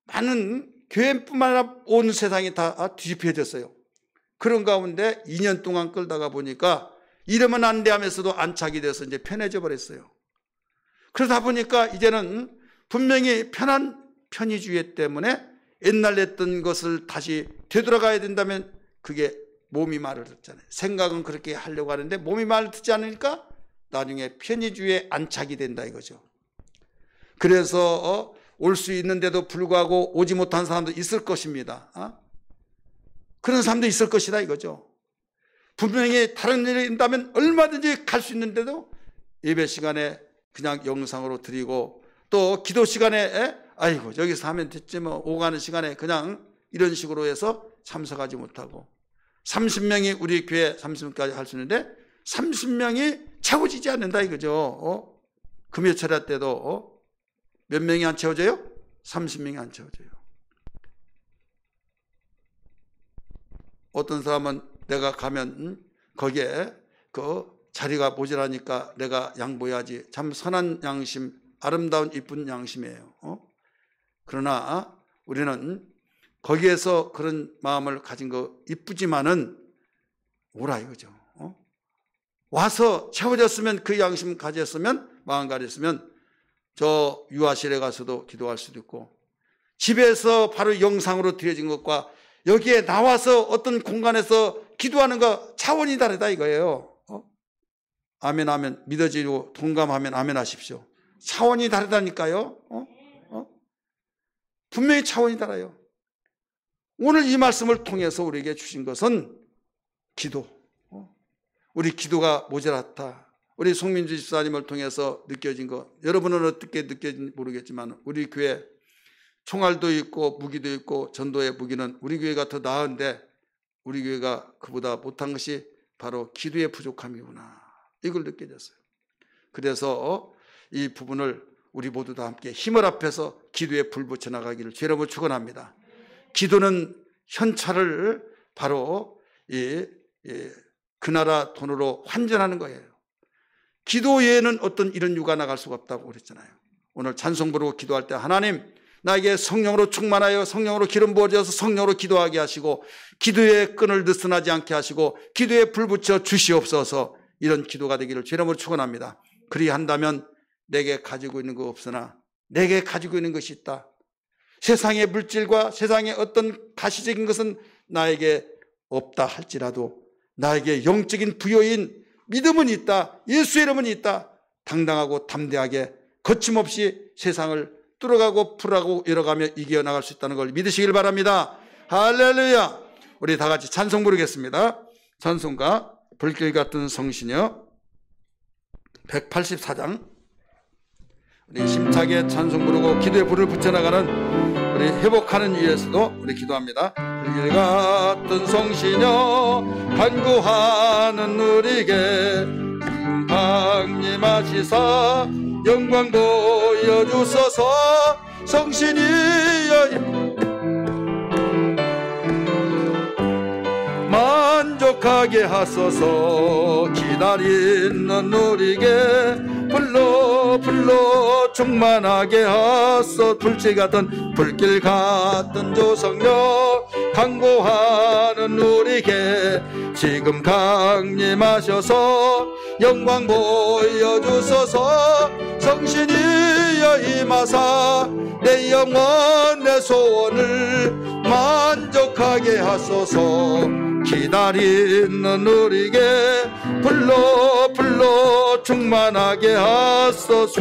많은 교회뿐만 아니라 온 세상이 다 뒤집혀졌어요. 그런 가운데 2년 동안 끌다가 보니까 이러면 안 돼 하면서도 안착이 돼서 이제 편해져 버렸어요. 그러다 보니까 이제는 분명히 편의주의 때문에 옛날 했던 것을 다시 되돌아가야 된다면 그게 몸이 말을 듣잖아요. 생각은 그렇게 하려고 하는데 몸이 말을 듣지 않으니까 나중에 편의주의에 안착이 된다 이거죠. 그래서 올 수 있는데도 불구하고 오지 못한 사람도 있을 것입니다. 그런 사람도 있을 것이다 이거죠. 분명히 다른 일이 있다면 얼마든지 갈 수 있는데도 예배 시간에 그냥 영상으로 드리고, 또 기도 시간에 아이고 여기서 하면 됐지 뭐, 오가는 시간에 그냥 이런 식으로 해서 참석하지 못하고, 30명이 우리 교회 30명까지 할 수 있는데 30명이 채워지지 않는다 이거죠. 금요철야 때도 몇 명이 안 채워져요? 30명이 안 채워져요. 어떤 사람은 내가 가면 거기에 그 자리가 모자라니까 내가 양보해야지. 참 선한 양심, 아름다운 이쁜 양심이에요. 그러나 우리는 거기에서 그런 마음을 가진 거 이쁘지만은 오라 이거죠. 와서 채워졌으면, 그 양심 가졌으면, 마음 가졌으면 저 유아실에 가서도 기도할 수도 있고, 집에서 바로 영상으로 드려진 것과 여기에 나와서 어떤 공간에서 기도하는 거 차원이 다르다 이거예요. 아멘 아멘. 믿어지고 동감하면 아멘 하십시오. 차원이 다르다니까요. 분명히 차원이 달라요. 오늘 이 말씀을 통해서 우리에게 주신 것은 기도. 우리 기도가 모자랐다. 우리 송민주 집사님을 통해서 느껴진 것, 여러분은 어떻게 느껴진지 모르겠지만 우리 교회 총알도 있고 무기도 있고 전도의 무기는 우리 교회가 더 나은데 우리 교회가 그보다 못한 것이 바로 기도의 부족함이구나, 이걸 느껴졌어요. 그래서 이 부분을 우리 모두 다 함께 힘을 합해서 기도에 불 붙여 나가기를 주의 이름으로 축원합니다. 기도는 현찰을 바로 그 나라 돈으로 환전하는 거예요. 기도 외에는 어떤 이런 유가 나갈 수가 없다고 그랬잖아요. 오늘 찬송 부르고 기도할 때 하나님 나에게 성령으로 충만하여 성령으로 기름 부어져서 성령으로 기도하게 하시고 기도의 끈을 느슨하지 않게 하시고 기도에 불 붙여 주시옵소서. 이런 기도가 되기를 주의 이름으로 축원합니다. 그리한다면 내게 가지고 있는 거 없으나 내게 가지고 있는 것이 있다. 세상의 물질과 세상의 어떤 가시적인 것은 나에게 없다 할지라도 나에게 영적인 부여인 믿음은 있다. 예수의 이름은 있다. 당당하고 담대하게 거침없이 세상을 뚫어가고 풀어가고 열어가며 이겨나갈 수 있다는 걸 믿으시길 바랍니다. 할렐루야. 우리 다 같이 찬송 부르겠습니다. 찬송가 불길 같은 성시녀 184장. 우리 힘차게 찬송 부르고 기도의 불을 붙여나가는 우리 회복하는 위에서도 우리 기도합니다. 불길 같은 성시녀 간구하는 우리에게 강림하시사 영광 보여주소서. 성신이여 만족하게 하소서. 기다리는 우리에게 불러 충만하게 하소. 불길 같은 조성녀 강구하는 우리에게 지금 강림하셔서 영광 보여주소서. 성신이여 임하사 내 영혼의 소원을 만족하게 하소서. 기다리는 우리에게 불러 충만하게 하소서.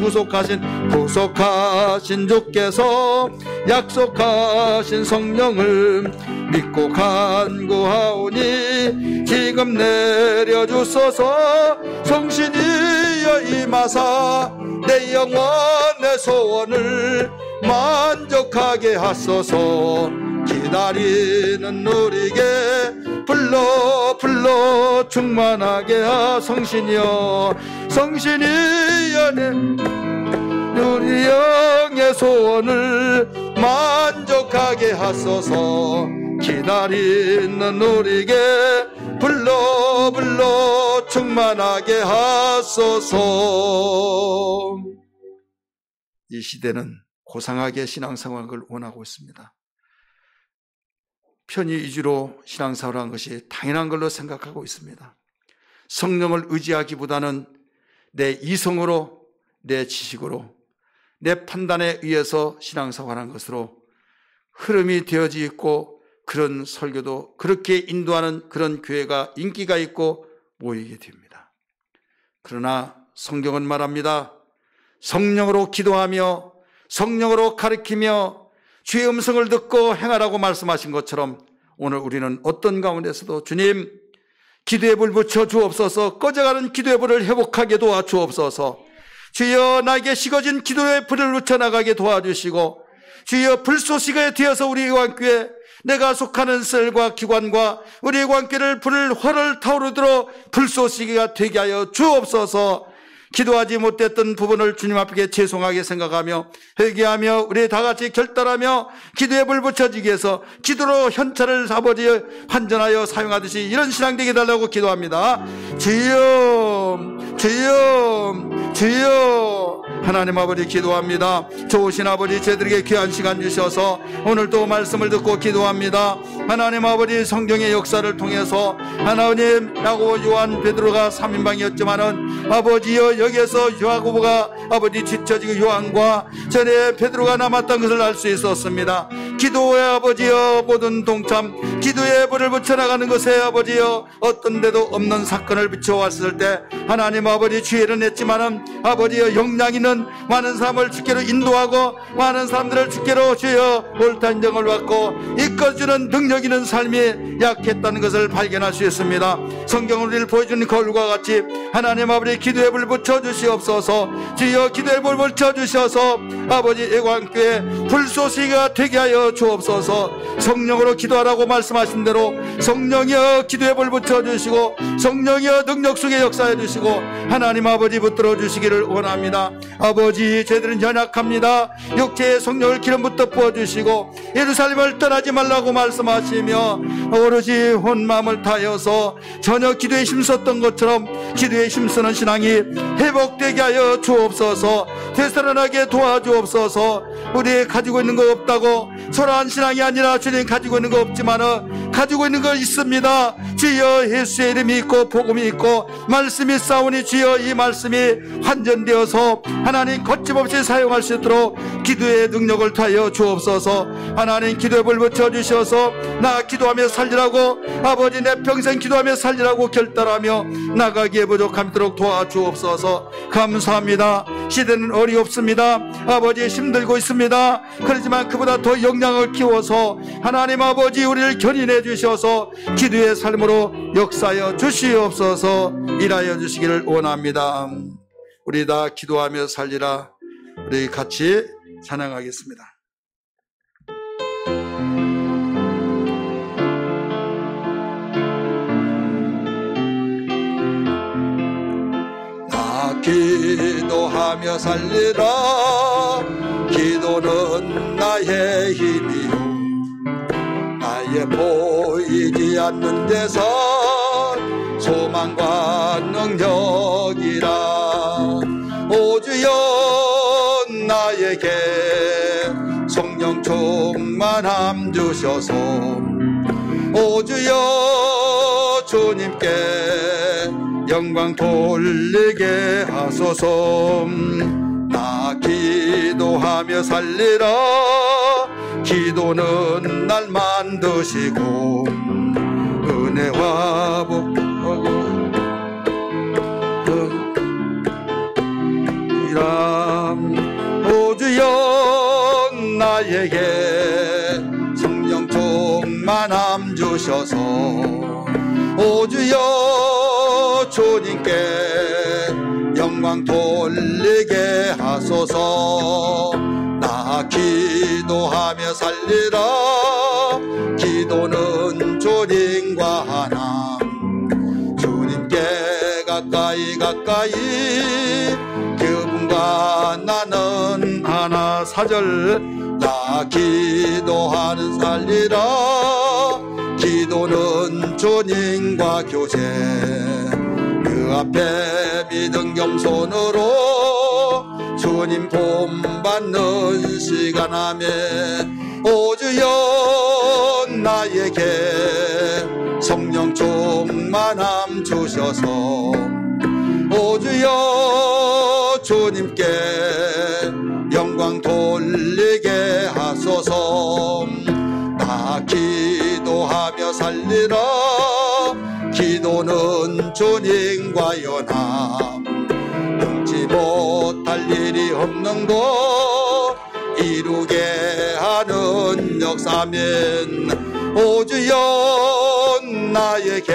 구속하신 주께서 약속하신 성령을 믿고 간구하오니 지금 내려주소서. 성신이여 임하사 내 영혼의 소원을 만족하게 하소서. 기다리는 우리에게 불러 충만하게 하. 성신이여 우리 영의 소원을 만족하게 하소서. 기다리는 우리에게 불러 충만하게 하소서. 이 시대는 고상하게 신앙생활을 원하고 있습니다. 편의 위주로 신앙생활을 한 것이 당연한 걸로 생각하고 있습니다. 성령을 의지하기보다는 내 이성으로, 내 지식으로, 내 판단에 의해서 신앙생활을 한 것으로 흐름이 되어져 있고, 그런 설교도 그렇게 인도하는 그런 교회가 인기가 있고 모이게 됩니다. 그러나 성경은 말합니다. 성령으로 기도하며 성령으로 가르치며 주의 음성을 듣고 행하라고 말씀하신 것처럼 오늘 우리는 어떤 가운데서도 주님 기도의 불 붙여 주옵소서. 꺼져가는 기도의 불을 회복하게 도와주옵소서. 주여 나에게 식어진 기도의 불을 붙여나가게 도와주시고, 주여 불쏘시개에 되어서 우리 의관교회 내가 속하는 셀과 기관과 우리 의관교회를 불을 활을 타오르도록 불쏘시개가 되게 하여 주옵소서. 기도하지 못했던 부분을 주님 앞에 죄송하게 생각하며 회개하며 우리 다 같이 결단하며 기도에 불 붙여지기 위해서 기도로 현찰을 아버지 환전하여 사용하듯이 이런 신앙 되게 해달라고 기도합니다. 주여 주여 주여. 하나님 아버지 기도합니다. 좋으신 아버지 저희들에게 귀한 시간 주셔서 오늘 또 말씀을 듣고 기도합니다. 하나님 아버지 성경의 역사를 통해서 하나님 야고보 요한 베드로가 3인방이었지만은 아버지여 여기에서 야고보가 아버지 지쳐지고 요한과 전에 베드로가 남았던 것을 알 수 있었습니다. 기도의 아버지여 모든 동참 기도에 불을 붙여나가는 것에 아버지여 어떤 데도 없는 사건을 비춰왔을 때 하나님 아버지 주의를 냈지만은 아버지여 역량 있는 많은 사람을 주께로 인도하고 많은 사람들을 주께로 주여 옳다 인정을 받고 이끌어주는 능력 있는 삶이 약했다는 것을 발견할 수 있습니다. 성경을 우리를 보여주는 거울과 같이 하나님 아버지 기도의 불 붙여주시옵소서. 주여 기도의 불 붙여주셔서 아버지 애광교회 불쏘시가 되게 하여 주옵소서. 성령으로 기도하라고 말씀하신 대로 성령이여 기도의 불 붙여주시고 성령이여 능력 속에 역사해 주시고 하나님 아버지 붙들어 주시기를 원합니다. 아버지 저희들은 연약합니다. 육체의 성령을 기름부터 부어주시고 예루살렘을 떠나지 말라고 말씀하시며 오로지 온 마음을 다하여서 전혀 기도에 힘썼던 것처럼 기도에 힘쓰는 신앙이 회복되게 하여 주옵소서. 되살아나게 도와주옵소서. 우리 가지고 있는 거 없다고 초라한 신앙이 아니라 주님 가지고 있는 거 없지만은 가지고 있는 거 있습니다. 주여 예수의 이름이 있고 복음이 있고 말씀이 싸우니 주여 이 말씀이 환전되어서 하나님 거침없이 사용할 수 있도록 기도의 능력을 타여 주옵소서. 하나님 기도의 불 붙여주셔서 나 기도하며 살리라고 아버지 내 평생 기도하며 살리라고 결단하며 나가기에 부족함도록 도와주옵소서. 감사합니다. 시대는 어리없습니다. 아버지 힘들고 있습니다. 그렇지만 그보다 더 역량을 키워서 하나님 아버지 우리를 견인해 주셔서 기도의 삶으로 역사하여 주시옵소서. 일하여 주시기를 원합니다. 우리 다 기도하며 살리라. 우리 같이 찬양하겠습니다. 나 기도하며 살리라. 기도는 나의 힘이요 나의 보이지 않는 데서 소망과 능력이라. 오 주여 나에게 성령 충만함 주셔서 오 주여 주님께 영광 돌리게 하소서. 나 기도하며 살리라. 기도는 날 만드시고 은혜와 복하고 오 주여 나에게 성령 충만함 주셔서 오 주여 주님께 영광 돌리게 하소서. 나 기도하며 살리라. 기도는 주님과 하나 주님께 가까이 그분과 나는 하나. 4절 나 기도하는 살리라. 기도는 주님과 교제 그 앞에 믿음 겸손으로 주님 본받는 시간함에 오 주여 나에게 성령 충만함 주셔서 오 주여 주님께 영광 돌리게 하소서. 나 기도하며 살리라. 기도는 주님과 연합 능치 못할 일이 없는 것 이루게 하는 역사면 오 주여 나에게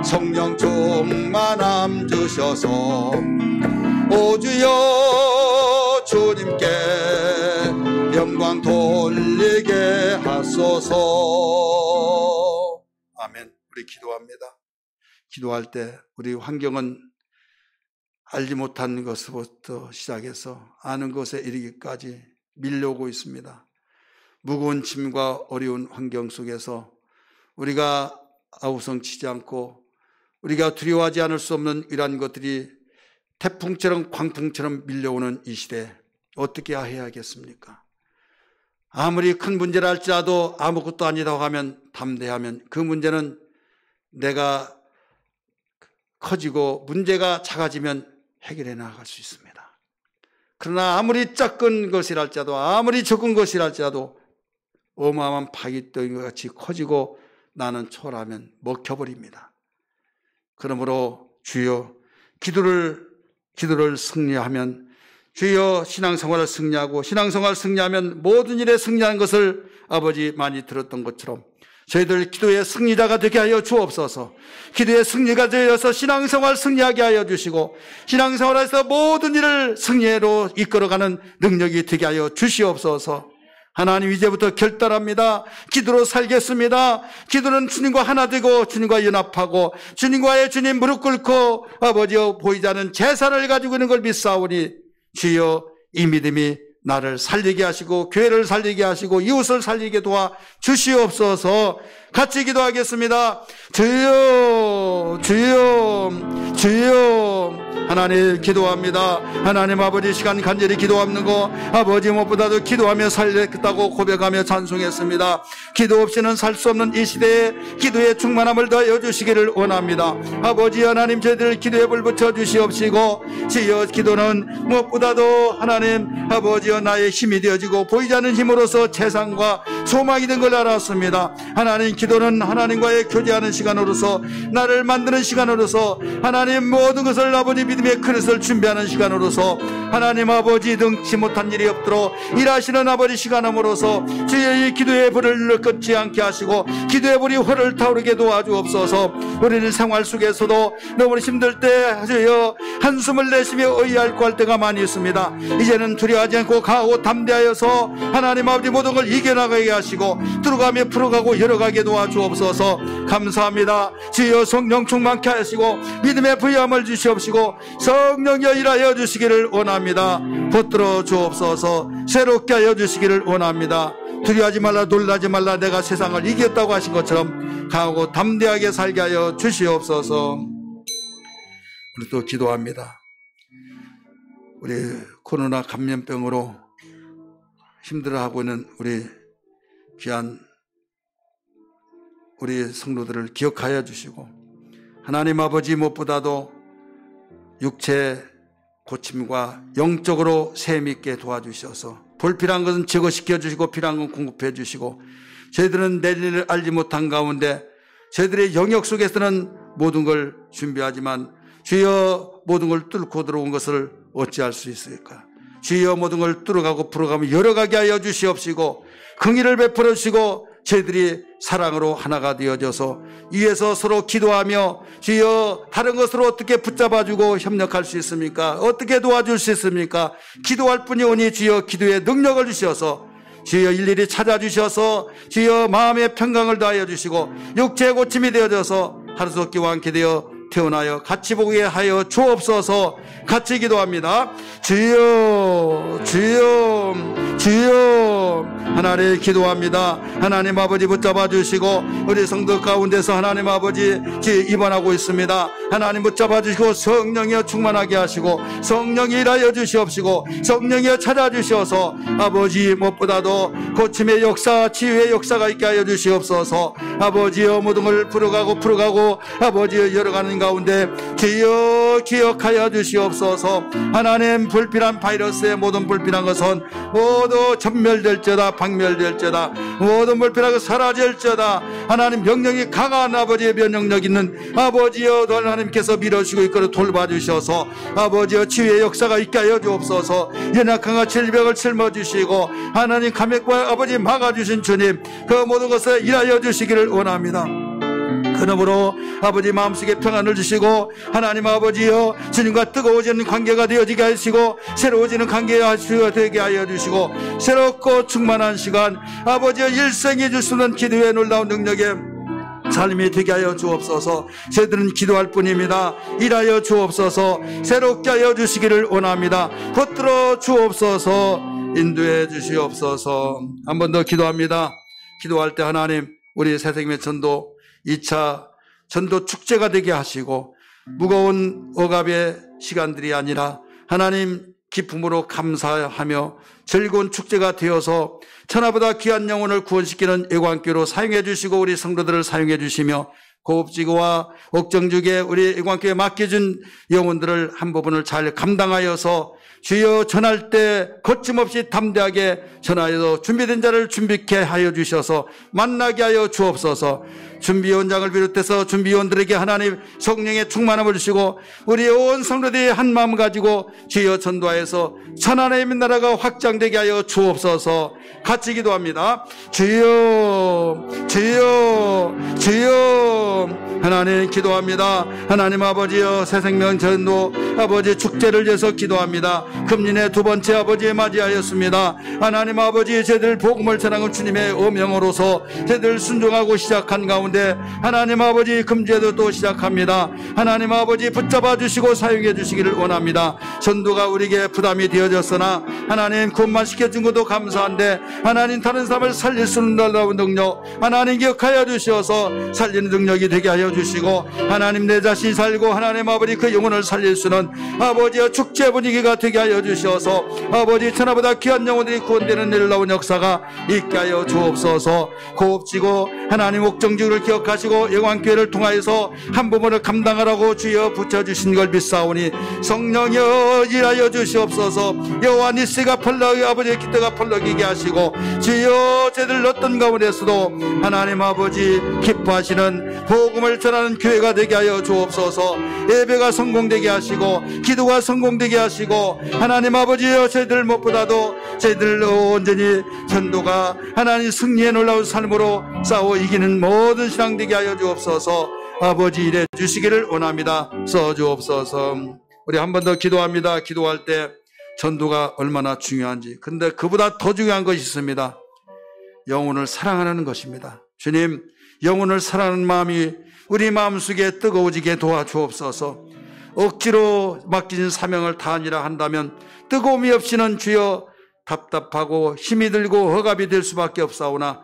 성령 충만함 주셔서 오 주여 주님께 영광 돌리게 하소서. 아멘. 우리 기도합니다. 기도할 때 우리 환경은 알지 못한 것부터 시작해서 아는 것에 이르기까지 밀려오고 있습니다. 무거운 짐과 어려운 환경 속에서 우리가 아우성치지 않고 우리가 두려워하지 않을 수 없는 이러한 것들이 태풍처럼 광풍처럼 밀려오는 이 시대, 어떻게 해야겠습니까? 아무리 큰 문제라 할지라도 아무것도 아니다고 하면, 담대하면 그 문제는 내가 커지고 문제가 작아지면 해결해 나갈 수 있습니다. 그러나 아무리 작은 것이라 할지라도, 아무리 적은 것이라 할지라도 어마어마한 파괴력과 같이 커지고 나는 초라하면 먹혀버립니다. 그러므로 주여, 기도를 승리하면, 주여 신앙생활을 승리하고, 신앙생활을 승리하면 모든 일에 승리하는 것을 아버지 많이 들었던 것처럼 저희들 기도의 승리자가 되게 하여 주옵소서. 기도의 승리가 되어서 신앙생활 승리하게 하여 주시고, 신앙생활에서 모든 일을 승리로 이끌어가는 능력이 되게 하여 주시옵소서. 하나님, 이제부터 결단합니다. 기도로 살겠습니다. 기도는 주님과 하나 되고 주님과 연합하고 주님과의 주님 무릎 꿇고 아버지여 보이지 않는 제사를 가지고 있는 걸 믿사오니 주여, 이 믿음이 나를 살리게 하시고 교회를 살리게 하시고 이웃을 살리게 도와 주시옵소서. 같이 기도하겠습니다. 주여, 주여, 주여. 하나님 기도합니다. 하나님 아버지, 시간 간절히 기도하는 거 아버지 무엇보다도 기도하며 살겠다고 고백하며 찬송했습니다. 기도 없이는 살 수 없는 이 시대에 기도의 충만함을 더하여 주시기를 원합니다. 아버지 하나님, 저희들 기도에 불 붙여 주시옵시고, 주여 기도는 무엇보다도 하나님 아버지여 나의 힘이 되어지고 보이지 않는 힘으로서 재산과 소망이 된 걸 알았습니다. 하나님, 기도는 하나님과의 교제하는 시간으로서, 나를 만드는 시간으로서, 하나님 모든 것을 아버지 믿음의 그릇을 준비하는 시간으로서, 하나님 아버지 등치 못한 일이 없도록 일하시는 아버지 시간함으로써 주의 기도의 불을 끄지 않게 하시고 기도의 불이 활을 타오르게 도와주옵소서. 우리는 생활 속에서도 너무 힘들 때 주여 한숨을 내쉬며 의아할 할 때가 많이 있습니다. 이제는 두려워하지 않고 강하고 담대하여서 하나님 아버지 모든 걸 이겨나가게 하시고 들어가며 풀어가고 열어가게 도와주옵소서. 감사합니다. 주여 성령 충만케 하시고 믿음의 부여함을 주시옵시고 성령여 일하여 주시기를 원합니다. 붙들어 주옵소서. 새롭게 하여 주시기를 원합니다. 두려워하지 말라, 놀라지 말라, 내가 세상을 이겼다고 하신 것처럼 강하고 담대하게 살게 하여 주시옵소서. 우리 또 기도합니다. 우리 코로나 감염병으로 힘들어하고 있는 우리 귀한 우리 성도들을 기억하여 주시고, 하나님 아버지 무엇보다도 육체 고침과 영적으로 셈 있게 도와주셔서 불필요한 것은 제거시켜 주시고 필요한 건 공급해 주시고, 저희들은 내일을 알지 못한 가운데 저희들의 영역 속에서는 모든 걸 준비하지만 주여 모든 걸 뚫고 들어온 것을 어찌할 수 있을까? 주여 모든 걸 뚫어가고 풀어가며 열어가게 하여 주시옵시고 긍휼을 베풀어 주시고 저희들이 사랑으로 하나가 되어져서 위에서 서로 기도하며 주여 다른 것으로 어떻게 붙잡아주고 협력할 수 있습니까? 어떻게 도와줄 수 있습니까? 기도할 뿐이 오니 주여 기도의 능력을 주셔서 주여 일일이 찾아주셔서 주여 마음의 평강을 더하여 주시고 육체의 고침이 되어져서 하루속기와 함께 되어 태어나여 같이 보게 하여 주옵소서. 같이 기도합니다. 주여, 주여, 주여. 하나님 기도합니다. 하나님 아버지 붙잡아 주시고 우리 성도 가운데서 하나님 아버지 입원하고 있습니다. 하나님 붙잡아 주시고 성령이여 충만하게 하시고 성령이 일하여 주시옵시고 성령이여 찾아주셔서 아버지 무엇보다도 고침의 역사, 치유의 역사가 있게 하여 주시옵소서. 아버지여 모든 걸 풀어가고 아버지여 열어가는 가운데 주여 기억하여 주시옵소서. 하나님 불필요한 바이러스의 모든 불필요한 것은 모두 전멸될지어다, 박멸될지어다, 모든 불필요한 것은 사라질지어다. 하나님 명령이 강한 아버지의 면역력 있는 아버지여 하나님께서 밀어주시고 이끌어 돌봐주셔서 아버지여 치유의 역사가 있게 하여 주옵소서. 연약함과 질병을 짊어주시고 하나님 감액과 아버지 막아주신 주님 그 모든 것을 일하여 주시기를 원합니다. 그러므로 아버지 마음속에 평안을 주시고 하나님 아버지여 주님과 뜨거워지는 관계가 되어지게 하시고 새로워지는 관계가 되게 하여 주시고 새롭고 충만한 시간 아버지여 일생이 줄 수 있는 기도의 놀라운 능력에 삶이 되게 하여 주옵소서. 저희들은 기도할 뿐입니다. 일하여 주옵소서. 새롭게 하여 주시기를 원합니다. 붙들어 주옵소서. 인도해 주시옵소서. 한 번 더 기도합니다. 기도할 때 하나님, 우리 새생명의 전도 2차 전도 축제가 되게 하시고, 무거운 억압의 시간들이 아니라 하나님 기쁨으로 감사하며 즐거운 축제가 되어서 천하보다 귀한 영혼을 구원시키는 애관교로 사용해 주시고, 우리 성도들을 사용해 주시며, 고업지구와 옥정주에 우리 애관교에 맡겨준 영혼들을 한 부분을 잘 감당하여서 주여 전할 때 거침없이 담대하게 전하여서 준비된 자를 준비케 하여 주셔서 만나게 하여 주옵소서. 준비위원장을 비롯해서 준비위원들에게 하나님 성령의 충만함을 주시고, 우리 온 성도들이 한 마음 가지고 주여 전도하여서 천하나님의 나라가 확장되게 하여 주옵소서. 같이 기도합니다. 주여, 주여, 주여. 하나님 기도합니다. 하나님 아버지여, 새생명 전도 아버지 축제를 위해서 기도합니다. 금년의 두 번째 아버지에 맞이하였습니다. 하나님 아버지, 저희들 복음을 전하는 주님의 어명으로서 저희들 순종하고 시작한 가운데 하나님 아버지 금주에도 또 시작합니다. 하나님 아버지 붙잡아 주시고 사용해 주시기를 원합니다. 전도가 우리에게 부담이 되어졌으나 하나님 구원만 시켜준 것도 감사한데, 하나님 다른 사람을 살릴 수 있는 놀라운 능력 하나님 기억하여 주셔서 살리는 능력이 되게 하여 주시고, 하나님 내 자신이 살고 하나님 아버지 그 영혼을 살릴 수는 아버지의 축제 분위기가 되게 하여 주셔서 아버지 천하보다 귀한 영혼들이 구원되는 놀라운 역사가 있게 하여 주옵소서. 고업지고 하나님 옥정지구를 기억하시고 영광교회를 통하여서 한 부분을 감당하라고 주여 붙여주신 걸 믿사오니, 성령여 일하여 주시옵소서. 여호와 니스가 펄럭이 아버지의 기대가 펄럭이게 하시고, 주여 저희들 어떤 가운데서도 하나님 아버지 기뻐하시는 복음을 전하는 교회가 되게 하여 주옵소서. 예배가 성공되게 하시고 기도가 성공되게 하시고, 하나님 아버지여 저희들 무엇보다도 저희들 온전히 전도가 하나님 승리의 놀라운 삶으로 싸워 이기는 모든 신앙 되게 하여 주옵소서. 아버지 일해 주시기를 원합니다. 써주옵소서. 우리 한 번 더 기도합니다. 기도할 때 전도가 얼마나 중요한지. 근데 그보다 더 중요한 것이 있습니다. 영혼을 사랑하는 것입니다. 주님, 영혼을 사랑하는 마음이 우리 마음속에 뜨거워지게 도와주옵소서. 억지로 맡긴 사명을 다하니라 한다면 뜨거움이 없이는 주여 답답하고 힘이 들고 억압이 될 수밖에 없사오나,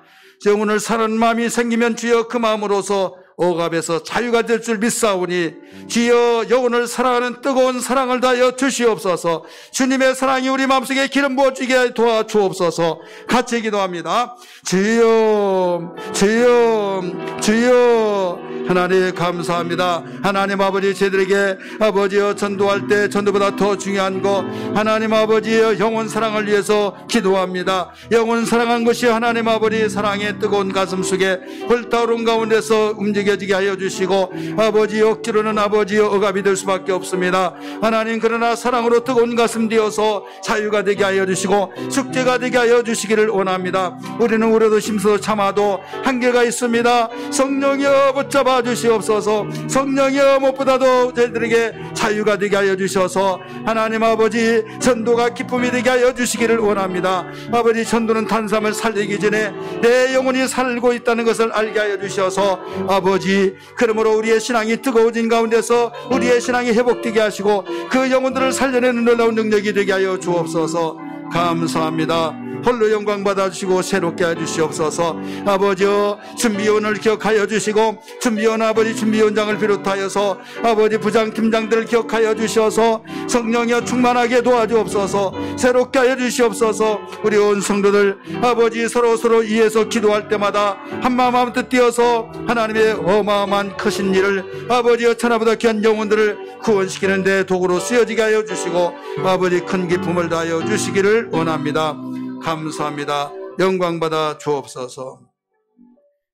영혼을 사랑하는 마음이 생기면 주여 그 마음으로서 억압에서 자유가 될 줄 믿사오니, 주여 영혼을 사랑하는 뜨거운 사랑을 다하여 주시옵소서. 주님의 사랑이 우리 마음속에 기름 부어주게 도와주옵소서. 같이 기도합니다. 주여, 주여, 주여. 하나님 감사합니다. 하나님 아버지, 저희들에게 아버지여 전도할 때 전도보다 더 중요한 거 하나님 아버지여 영혼 사랑을 위해서 기도합니다. 영혼 사랑한 것이 하나님 아버지 사랑의 뜨거운 가슴 속에 불타오른 가운데서 움직여지게 하여 주시고, 아버지 억지로는 아버지여 억압이 될 수밖에 없습니다. 하나님 그러나 사랑으로 뜨거운 가슴 되어서 자유가 되게 하여 주시고 축제가 되게 하여 주시기를 원합니다. 우리는 우려도 심서도 참아도 한계가 있습니다. 성령이여 붙잡아 주시옵소서. 성령이여 무엇보다도 저희들에게 자유가 되게 하여 주셔서 하나님 아버지 전도가 기쁨이 되게 하여 주시기를 원합니다. 아버지 전도는 탄삼을 살리기 전에 내 영혼이 살고 있다는 것을 알게 하여 주셔서 아버지, 그러므로 우리의 신앙이 뜨거워진 가운데서 우리의 신앙이 회복되게 하시고 그 영혼들을 살려내는 놀라운 능력이 되게 하여 주옵소서. 감사합니다. 홀로 영광 받아주시고 새롭게 해주시옵소서. 아버지여 준비위원을 기억하여 주시고 준비위원 아버지 준비위원장을 비롯하여서 아버지 부장 팀장들을 기억하여 주셔서 성령이여 충만하게 도와주옵소서. 새롭게 하여 주시옵소서. 우리 온 성도들 아버지 서로 이해해서 기도할 때마다 한마음 한뜻 띄어서 하나님의 어마어마한 크신 일을 아버지여 천하보다 귀한 영혼들을 구원시키는 데 도구로 쓰여지게 하여 주시고 아버지 큰 기쁨을 다하여 주시기를 원합니다. 감사합니다. 영광받아 주옵소서.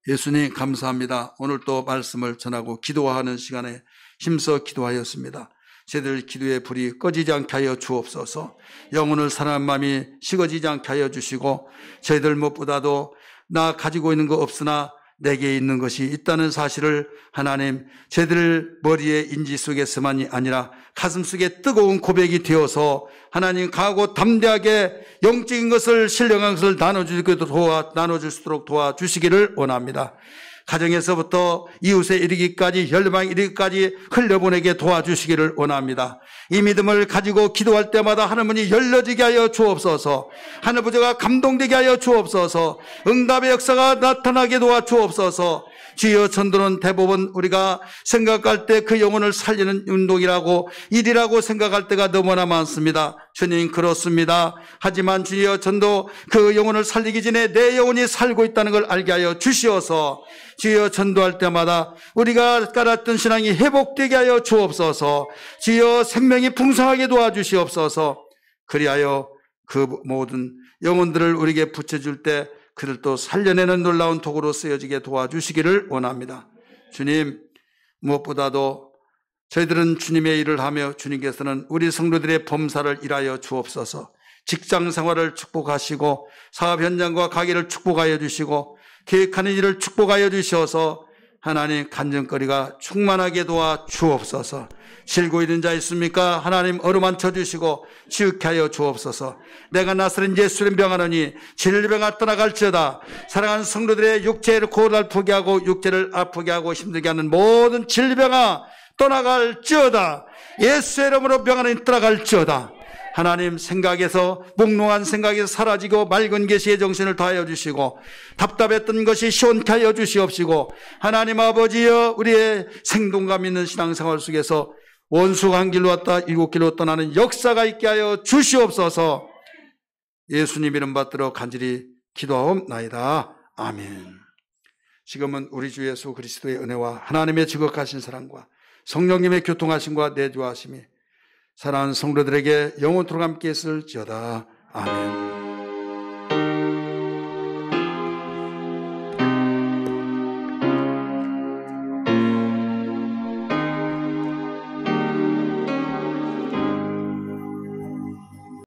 예수님 감사합니다. 오늘 또 말씀을 전하고 기도하는 시간에 힘써 기도하였습니다. 저희들 기도의 불이 꺼지지 않게 하여 주옵소서. 영혼을 사랑하는 마음이 식어지지 않게 하여 주시고 저희들 무엇보다도 나 가지고 있는 거 없으나 내게 있는 것이 있다는 사실을 하나님 저희들 머리의 인지 속에서만이 아니라 가슴 속에 뜨거운 고백이 되어서 하나님 강하고 담대하게 영적인 것을 신령한 것을 나눠줄 수 있도록 도와주시기를 원합니다. 가정에서부터 이웃에 이르기까지, 혈망에 이르기까지 흘려보내게 도와주시기를 원합니다. 이 믿음을 가지고 기도할 때마다 하늘문이 열려지게 하여 주옵소서. 하늘부처가 감동되게 하여 주옵소서. 응답의 역사가 나타나게 도와주옵소서. 주여, 전도는 대부분 우리가 생각할 때 그 영혼을 살리는 운동이라고, 일이라고 생각할 때가 너무나 많습니다. 주님, 그렇습니다. 하지만 주여, 전도 그 영혼을 살리기 전에 내 영혼이 살고 있다는 걸 알게 하여 주시어서 주여, 전도할 때마다 우리가 깔았던 신앙이 회복되게 하여 주옵소서. 주여, 생명이 풍성하게 도와주시옵소서. 그리하여 그 모든 영혼들을 우리에게 붙여줄 때 그들도 살려내는 놀라운 도구로 쓰여지게 도와주시기를 원합니다. 주님, 무엇보다도 저희들은 주님의 일을 하며 주님께서는 우리 성도들의 범사를 일하여 주옵소서. 직장 생활을 축복하시고 사업 현장과 가게를 축복하여 주시고 계획하는 일을 축복하여 주셔서 하나님, 간증거리가 충만하게 도와 주옵소서. 실고 있는 자 있습니까? 하나님, 어루만쳐 주시고 치유케 하여 주옵소서. 내가 나서는 예수를 명하노니 질병아 떠나갈지어다. 사랑하는 성도들의 육체를 고날 포기하고 육체를 아프게 하고 힘들게 하는 모든 질병아 떠나갈지어다. 예수의 이름으로 명하노니 떠나갈지어다. 하나님, 생각에서 몽롱한 생각에서 사라지고 맑은 계시의 정신을 다하여 주시고 답답했던 것이 시원케 하여 주시옵시고 하나님 아버지여, 우리의 생동감 있는 신앙생활 속에서 원수가 한 길로 왔다 일곱 길로 떠나는 역사가 있게 하여 주시옵소서. 예수님 이름 받들어 간절히 기도하옵나이다. 아멘. 지금은 우리 주 예수 그리스도의 은혜와 하나님의 지극하신 사랑과 성령님의 교통하심과 내주하심이 사랑하는 성도들에게 영원토록 함께 있을지어다. 아멘.